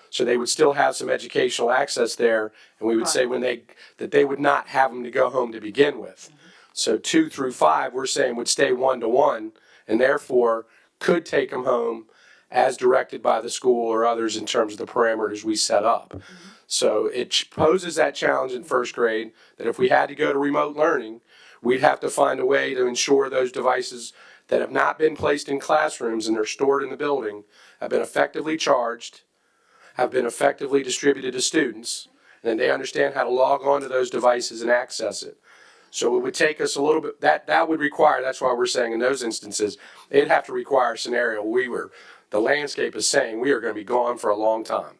So they would still have some educational access there, and we would say that they would not have them to go home to begin with. So 2 through 5, we're saying would stay 1-to-1, and therefore could take them home as directed by the school or others in terms of the parameters we set up. So it poses that challenge in first grade that if we had to go to remote learning, we'd have to find a way to ensure those devices that have not been placed in classrooms and they're stored in the building have been effectively charged, have been effectively distributed to students, and then they understand how to log on to those devices and access it. So it would take us a little bit, that would require, that's why we're saying in those instances, it'd have to require a scenario the landscape is saying we are going to be gone for a long time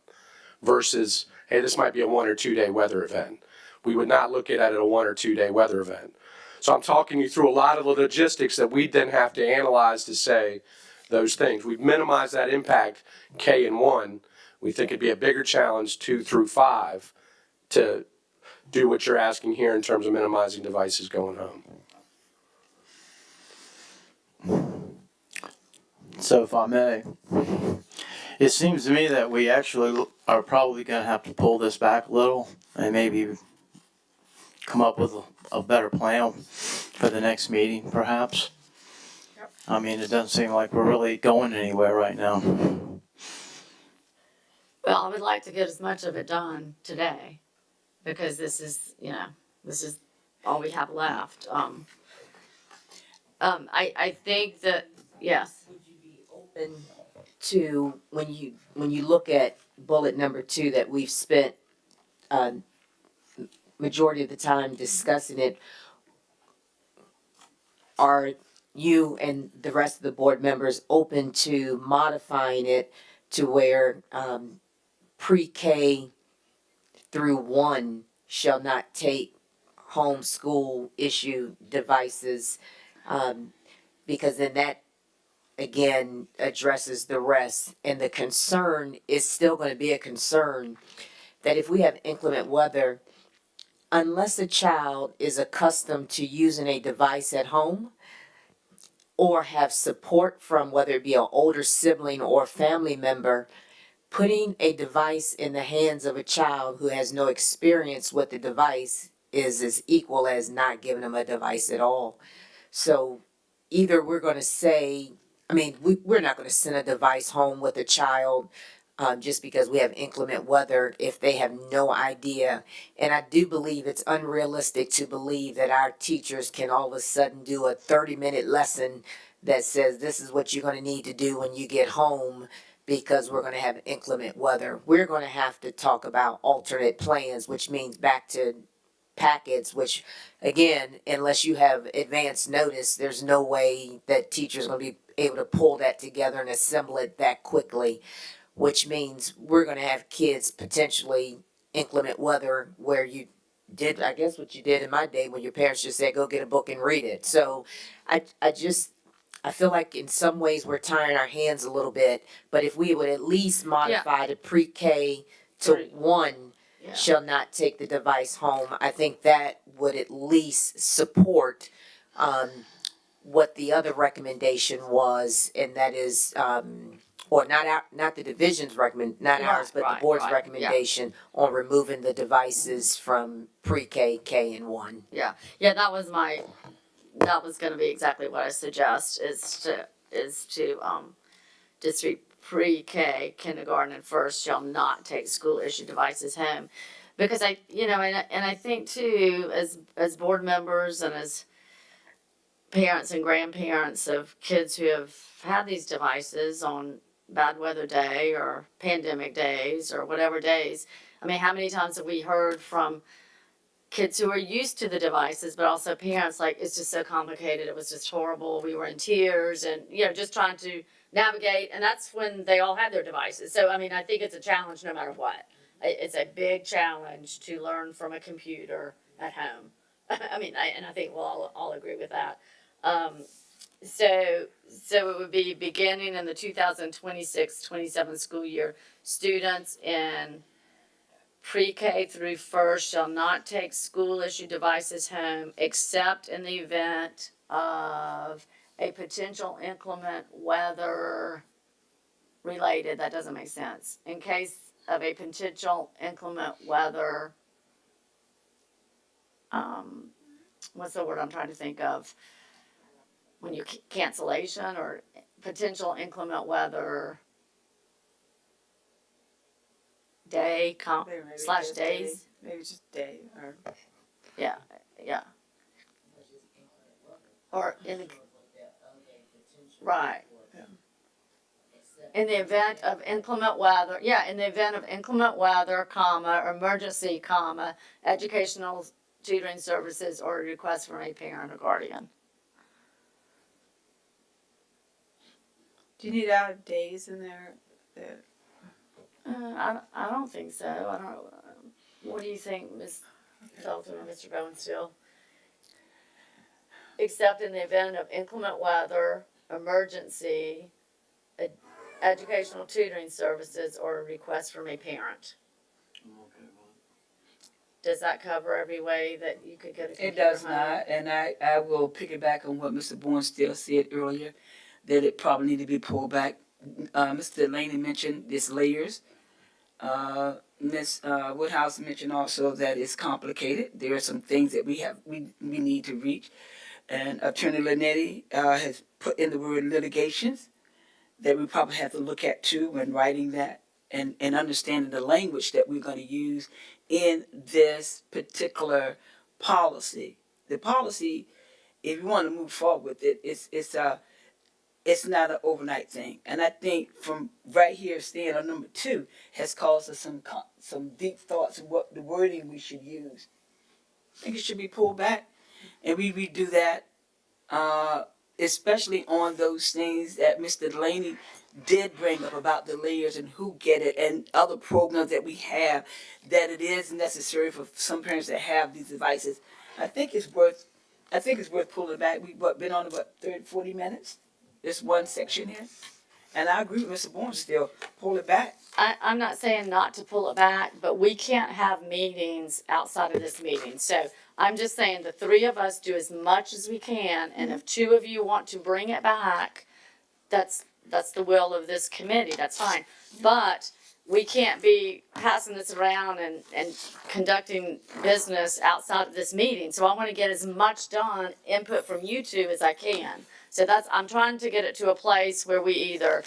versus, hey, this might be a 1 or 2 day weather event. We would not look at it as a 1 or 2 day weather event. So I'm talking you through a lot of the logistics that we then have to analyze to say those things. We've minimized that impact K and 1. We think it'd be a bigger challenge 2 through 5 to do what you're asking here in terms of minimizing devices going home. So if I may, it seems to me that we actually are probably gonna have to pull this back a little and maybe come up with a better plan for the next meeting, perhaps. I mean, it doesn't seem like we're really going anywhere right now. Well, I would like to get as much of it done today, because this is all we have left. I think that, yes. Would you be open to, when you look at bullet number 2, that we've spent majority of the time discussing it, are you and the rest of the board members open to modifying it to where pre-K through 1 shall not take homeschool issue devices, because then that again addresses the rest, and the concern is still going to be a concern that if we have inclement weather, unless a child is accustomed to using a device at home or have support from whether it be an older sibling or family member, putting a device in the hands of a child who has no experience with the device is as equal as not giving them a device at all. So either we're gonna say, I mean, we're not gonna send a device home with a child just because we have inclement weather if they have no idea. And I do believe it's unrealistic to believe that our teachers can all of a sudden do a 30-minute lesson that says this is what you're going to need to do when you get home because we're going to have inclement weather. We're going to have to talk about alternate plans, which means back to packets, which again, unless you have advance notice, there's no way that teachers are going to be able to pull that together and assemble it that quickly, which means we're going to have kids potentially inclement weather where you did, I guess what you did in my day when your parents just said, go get a book and read it. So I feel like in some ways we're tying our hands a little bit, but if we would at least modify the pre-K to Right. 1 Yeah. shall not take the device home, I think that would at least support what the other recommendation was, and that is or not the division's not ours, but the board's Right, yeah. recommendation on removing the devices from pre-K, K, and 1. Yeah, that was gonna be exactly what I suggest, is to district pre-K, kindergarten and first shall not take school issued devices home. Because and I think too, as board members and as parents and grandparents of kids who have had these devices on bad weather day or pandemic days or whatever days, I mean, how many times have we heard from kids who are used to the devices, but also parents like, it's just so complicated, it was just horrible, we were in tears, and just trying to navigate, and that's when they all had their devices. So I mean, I think it's a challenge no matter what. It's a big challenge to learn from a computer at home. I mean, I think we'll all agree with that. So it would be beginning in the 2026-27 school year, students in pre-K through first shall not take school-issued devices home except in the event of a potential inclement weather related, that doesn't make sense. In case of a potential inclement weather, what's the word I'm trying to think of? When you cancellation or potential inclement weather day Maybe slash just days. Maybe just day or. Yeah. Or right. In the event of inclement weather, in the event of inclement weather, emergency, educational tutoring services or a request from a parent or guardian. Do you need to add days in there? I don't think so. I don't. What do you think, Ms. Dalton or Mr. Bowenstiel? Except in the event of inclement weather, emergency, educational tutoring services, or a request from a parent. Does that cover every way that you could get a computer It does home? not, and I will piggyback on what Mr. Bourne said earlier, that it probably need to be pulled back. Mr. Laney mentioned this layers. Ms. Woodhouse mentioned also that it's complicated. There are some things that we need to reach. And Attorney Linetti has put in the word litigations that we probably have to look at too when writing that and understanding the language that we're going to use in this particular policy. The policy, if you want to move forward with it, it's not an overnight thing. And I think from right here, staying on number 2 has caused us some deep thoughts of what the wording we should use. I think it should be pulled back, and we redo that, especially on those things that Mr. Delaney did bring up about the layers and who get it and other programs that we have, that it is necessary for some parents that have these devices. I think it's worth pulling it back. We've been on 30, 40 minutes? This one section here. And I agree with Mr. Bourne still, pull it back. I'm not saying not to pull it back, but we can't have meetings outside of this meeting. So I'm just saying the 3 of us do as much as we can, and if 2 of you want to bring it back, that's the will of this committee, that's fine. But we can't be passing this around and conducting business outside of this meeting. So I want to get as much done, input from you two as I can. So I'm trying to get it to a place where we either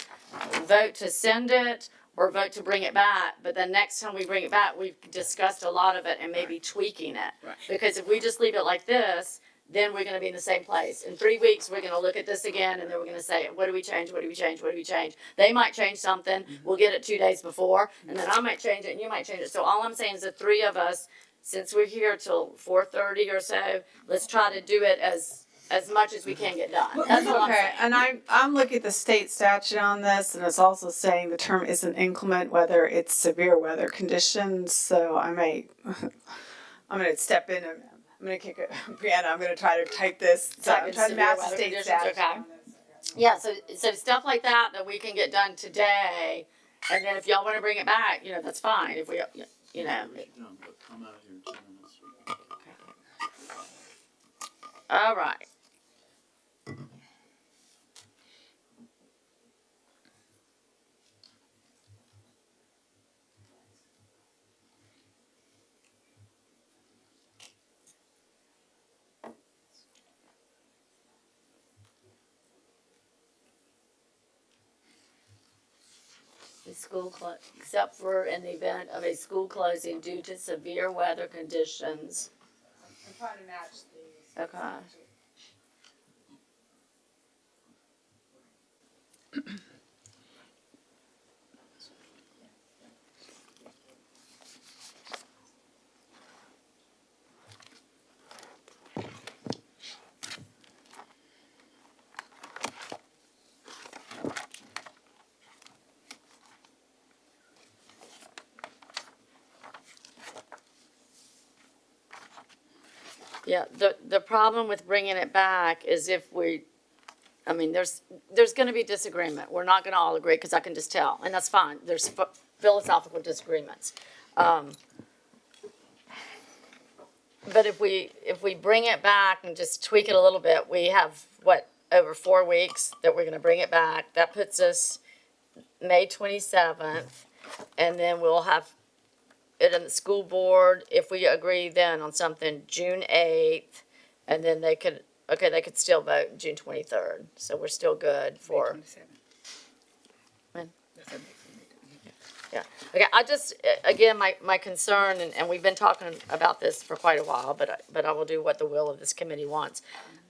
vote to send it or vote to bring it back. But then next time we bring it back, we've discussed a lot of it and maybe tweaking it. Right. Because if we just leave it like this, then we're gonna be in the same place. In 3 weeks, we're gonna look at this again, and then we're gonna say, what do we change, what do we change, what do we change? They might change something, we'll get it 2 days before, and then I might change it, and you might change it. So all I'm saying is the three of us, since we're here till 4:30 or so, let's try to do it as much as we can get done. That's all I'm Okay, saying. and I'm looking at the state statute on this, and it's also saying the term isn't inclement whether it's severe weather conditions, so I may, I'm gonna step in and I'm gonna kick it, Brianna, I'm gonna try to type this, so I'm Type in trying to severe match the weather state conditions, statute okay. on this. Yeah, so stuff like that we can get done today, and then if y'all wanna bring it back, that's fine, if we, All right. The school except for in the event of a school closing due to severe weather conditions. I'm trying to match these. Okay. Yeah, the problem with bringing it back is if there's gonna be disagreement. We're not gonna all agree, because I can just tell, and that's fine. There's philosophical disagreements. But if we bring it back and just tweak it a little bit, we have, over 4 weeks that we're gonna bring it back. That puts us May 27th, and then we'll have it in the school board, if we agree then on something, June 8th, and then they could still vote June 23rd. So we're still good for, 27. When? That's a- yeah. Okay, I just, again, my concern, and we've been talking about this for quite a while, but I will do what the will of this committee wants.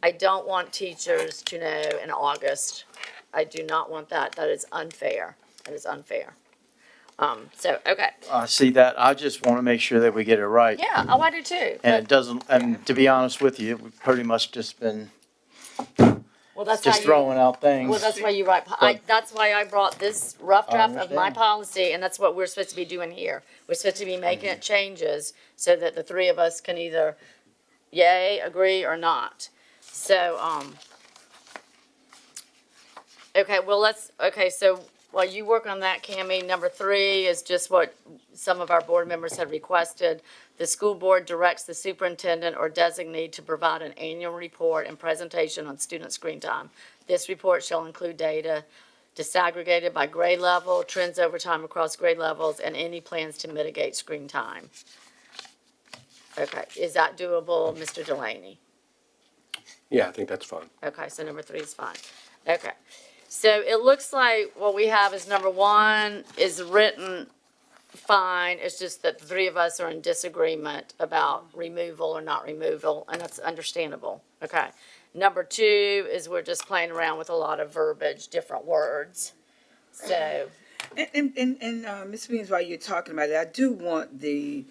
I don't want teachers to know in August. I do not want that. That is unfair. That is unfair. Okay. I see that. I just want to make sure that we get it right. Yeah, oh, I do too. And it doesn't, and to be honest with you, we've pretty much just been Well, that's how just you. throwing out things. Well, that's why you write, that's why I brought this rough draft of my policy, and that's what we're supposed to be doing here. We're supposed to be making it changes so that the three of us can either yay, agree, or not. So, so while you work on that, Cammie, number 3 is just what some of our board members have requested. The school board directs the superintendent or designee to provide an annual report and presentation on student screen time. This report shall include data disaggregated by grade level, trends over time across grade levels, and any plans to mitigate screen time. Okay, is that doable, Mr. Delaney? Yeah, I think that's fine. Okay, so number 3 is fine. Okay, so it looks like what we have is number 1 is written fine. It's just that the 3 of us are in disagreement about removal or not removal, and that's understandable. Okay. Number 2 is we're just playing around with a lot of verbiage, different words. So, And Ms. Williams, while you're talking about it, I do want the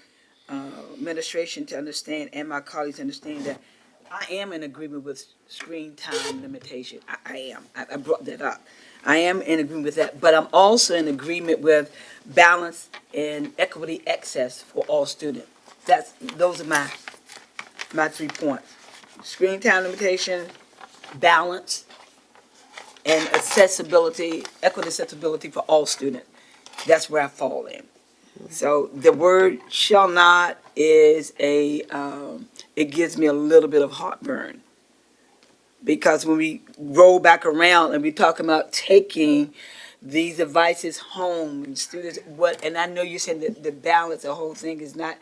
administration to understand and my colleagues to understand that I am in agreement with screen time limitation. I am. I brought that up. I am in agreement with that, but I'm also in agreement with balance and equity access for all students. Those are my 3 points. Screen time limitation, balance, and accessibility, equity accessibility for all students. That's where I fall in. So the word shall not is it gives me a little bit of heartburn. Because when we roll back around and we talk about taking these devices home and students, and I know you're saying that the balance, the whole thing is not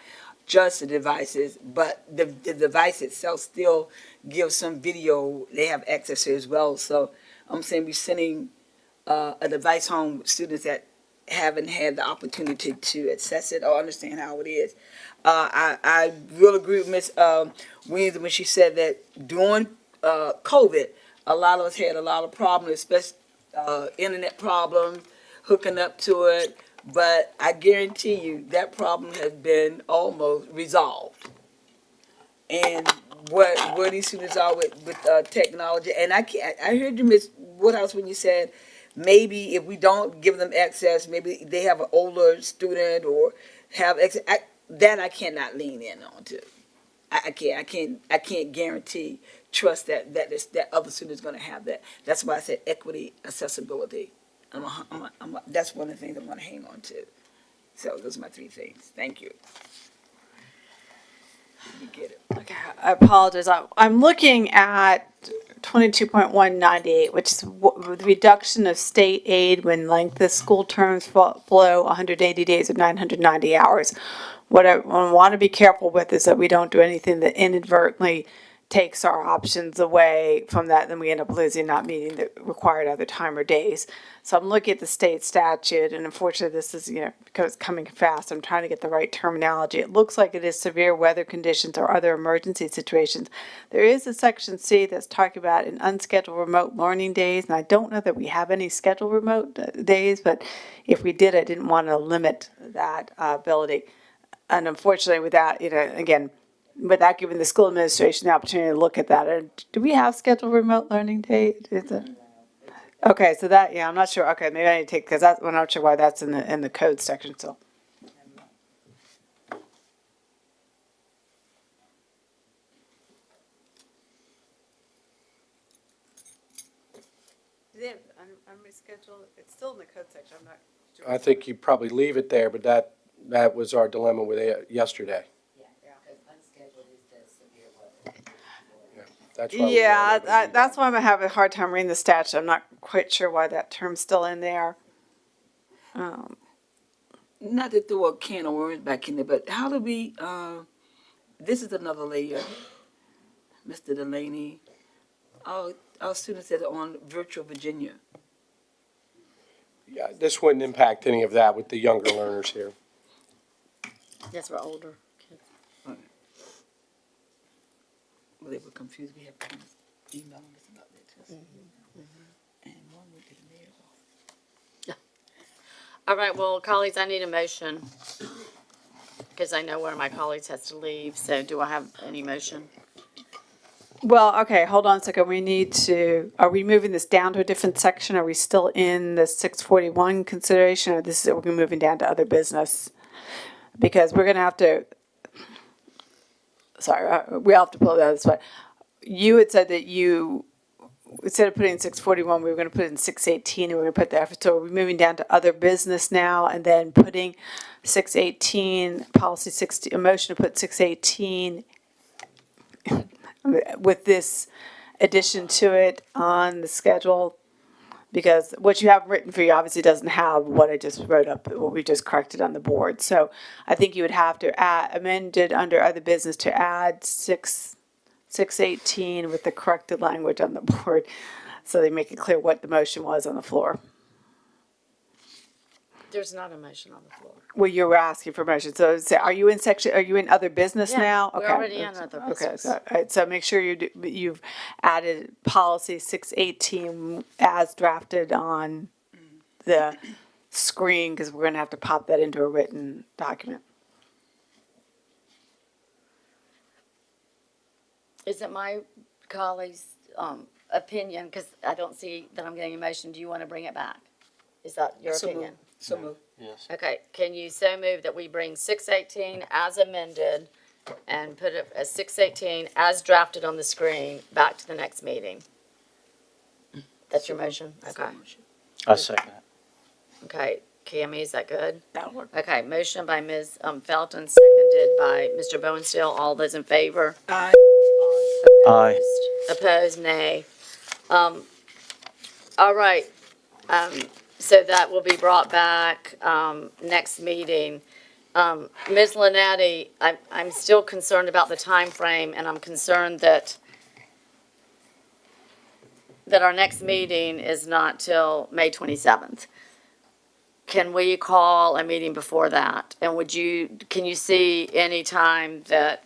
just the devices, but the device itself still gives some video they have access to as well. So I'm saying we're sending a device home with students that haven't had the opportunity to access it or understand how it is. I will agree with Ms. Williams when she said that during COVID, a lot of us had a lot of problems, especially internet problems, hooking up to it. But I guarantee you that problem has been almost resolved. And where these students are with technology, and I heard you, Ms. Woodhouse, when you said maybe if we don't give them access, maybe they have an older student or have access. That I cannot lean in on to. I can't guarantee trust that other student's going to have that. That's why I said equity, accessibility. That's one of the things I'm going to hang on to. So those are my three things. Thank you. You get it. Okay, I apologize. I'm looking at 22.198, which is the reduction of state aid when length of school terms below 180 days or 990 hours. What I want to be careful with is that we don't do anything that inadvertently takes our options away from that, then we end up losing, not meeting the required other time or days. So I'm looking at the state statute, and unfortunately, this is, because it's coming fast, I'm trying to get the right terminology. It looks like it is severe weather conditions or other emergency situations. There is a section C that's talking about an unscheduled remote learning days, and I don't know that we have any scheduled remote days, but if we did, I didn't want to limit that ability. And unfortunately, without, again, without giving the school administration the opportunity to look at that. And do we have scheduled remote learning day? Is it? Okay, so that, I'm not sure. Okay, maybe I need to take, because I'm not sure why that's in the code section, so. Unrescheduled, it's still in the code section, I'm not sure. I think you probably leave it there, but that was our dilemma with it yesterday. That's why we wanted Yeah, everything that's done. why I'm having a hard time reading the statute. I'm not quite sure why that term's still in there. Not to throw a can of worms back in there, but how do we, this is another layer, Mr. Delaney. Our students that are on Virtual Virginia. Yeah, this wouldn't impact any of that with the younger learners here. Yes, we're older kids. Well, they were confused. We have parents emailing us about that too. And one went to the mayor's office. All right, well, colleagues, I need a motion, because I know one of my colleagues has to leave, so do I have any motion? Well, okay, hold on a second. Are we moving this down to a different section? Are we still in the 641 consideration, or we're moving down to other business? Because we're gonna have to, we have to pull that this way. You had said that instead of putting in 641, we were gonna put it in 618, and we're gonna put the effort, so we're moving down to other business now, and then putting 618, policy 60, a motion to put 618 with this addition to it on the schedule, because what you have written for you obviously doesn't have what I just wrote up, what we just corrected on the board. So I think you would have to amend it under other business to add 618 with the corrected language on the board, so they make it clear what the motion was on the floor. There's not a motion on the floor. Well, you were asking for motion, so are you in other business Yeah, now? we're Okay. already in other Okay, business. so, all right, so make sure you've added policy 618 as drafted on the screen, because we're gonna have to pop that into a written document. Is it my colleague's opinion, because I don't see that I'm getting a motion, do you want to bring it back? Is that your So opinion? moved. So moved. Yes. Okay, can you so move that we bring 618 as amended and put it as 618 as drafted on the screen back to the next meeting? That's your motion? Okay, I second it. okay. Cammie, is that good? That'll work. Okay, motion by Ms. Felton, seconded by Mr. Bowenstiel. All those in favor? Aye. Aye. Opposed, nay. All right, So that will be brought back, next meeting. Ms. Linetti, I'm still concerned about the time frame, and I'm concerned that our next meeting is not till May 27th. Can we call a meeting before that? And can you see any time that,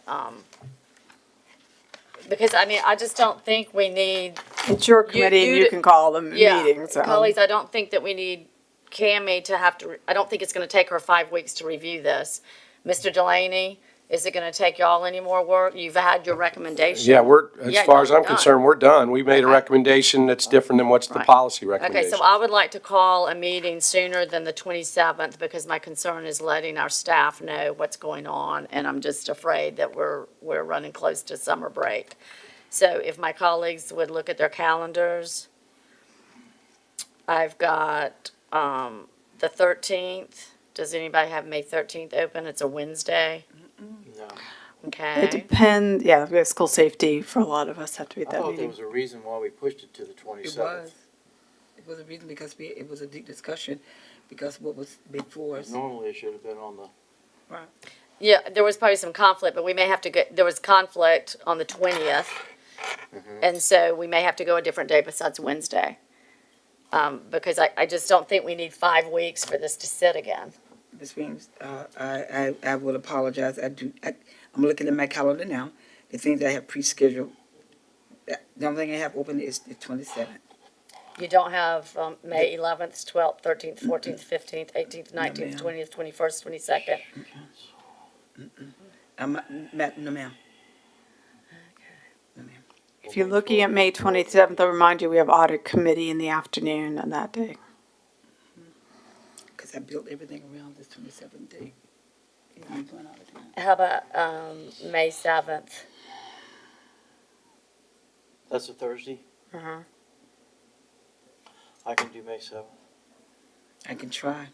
because I mean, I just don't think we need, It's your committee and you you can call the yeah, meeting, so. colleagues, I don't think that we need Cammie to have to, I don't think it's gonna take her 5 weeks to review this. Mr. Delaney, is it gonna take y'all any more work? You've had your recommendation. Yeah, as Yeah, far as y'all I'm done. concerned, we're done. We made a Okay. recommendation that's different than what's the Right. policy Okay, recommendation. so I would like to call a meeting sooner than the 27th because my concern is letting our staff know what's going on, and I'm just afraid that we're running close to summer break. So if my colleagues would look at their calendars, I've got the 13th. Does anybody have May 13th open? It's a Wednesday. No. It Okay. depends, yeah, we have school safety for a lot of us have to be at I that thought there meeting. was a reason why we pushed it to the It 27th. was. It was a reason because it was a deep discussion because what was before us. Normally it should have been on the, Yeah, there was probably some conflict, but we may have to there was conflict on the 20th. And so we may have to go a different day besides Wednesday. Because I just don't think we need 5 weeks for this to sit again. This means, I will apologize. I'm looking at my calendar now. The things I have pre-scheduled, the only thing I have open is the 27th. You don't have May 11th, 12th, 13th, 14th, 15th, 18th, 19th, ma'am. 20th, 21st, 22nd. No, ma'am. No, ma'am. If you're looking at May 27th, I'll remind you, we have audit committee in the afternoon on that day. Because I built everything around this 27th day. I'm going out of town. How about May 7th? that's a Thursday? Uh-huh. I can do May 7th. I can try.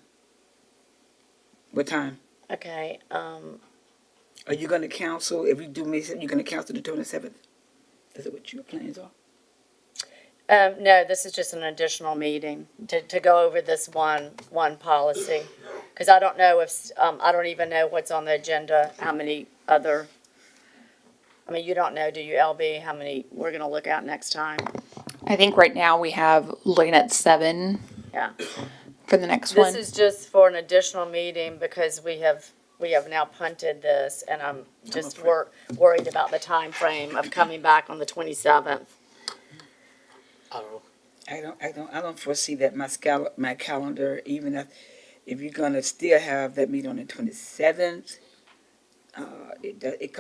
What time? Okay, Are you going to cancel, if we do May 7th, you're going to cancel the 27th? Is that what your plans are? no, this is just an additional meeting to go over this one policy. Because I don't know if, I don't even know what's on the agenda, how many other, I mean, you don't know, do you, LB, how many we're gonna look at next time? I think right now we have looking at 7 Yeah. for the next This one. is just for an additional meeting because we have now punted this, and I'm just worried about the time frame of coming back on the 27th. I don't know. I don't foresee that my calendar, even if you're gonna still have that meeting on the 27th, it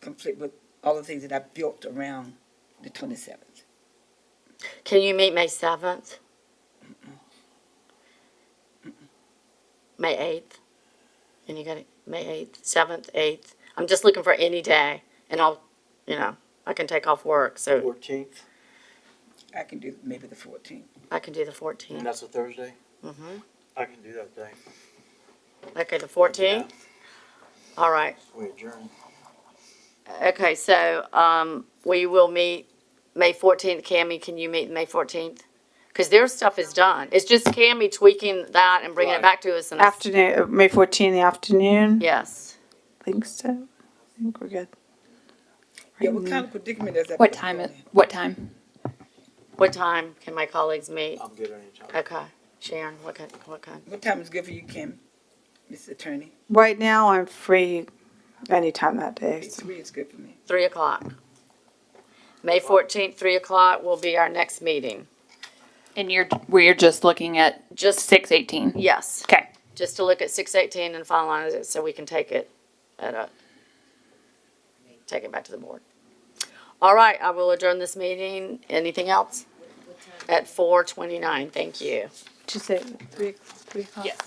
conflict with all the things that I built around the 27th. Can you meet May 7th? May 8th? And you got it, May 8th, 7th, 8th? I'm just looking for any day, and I'll, I can take off work, so 14th, I can do maybe the 14th. I can do the and 14th. that's a Thursday? Mm-hmm. I can do that day. Okay, the 14th? All right. We adjourn. Okay, so, we will meet May 14th. Cammie, can you meet May 14th? Because their stuff is done. It's just Cammie tweaking that and bringing it Right. back to us. Afternoon, May 14th in the afternoon? Yes. I think so. I think we're good. Yeah, what kind of predicament is that? What time? What time? What time can my colleagues meet? I'm good anytime. Okay. Sharon, what kind? What time is good for you, Kim, Mr. Attorney? Right now, I'm free anytime that day. 3 is good for me. 3 o'clock. May 14th, 3 o'clock will be our next meeting. And we're just looking at Just, 6:18. yes, Okay. just to look at 618 and finalize it so we can take it take it back to the board. All right, I will adjourn this meeting. Anything else? At 4:29, thank you. Did you say 3 o'clock? Yes.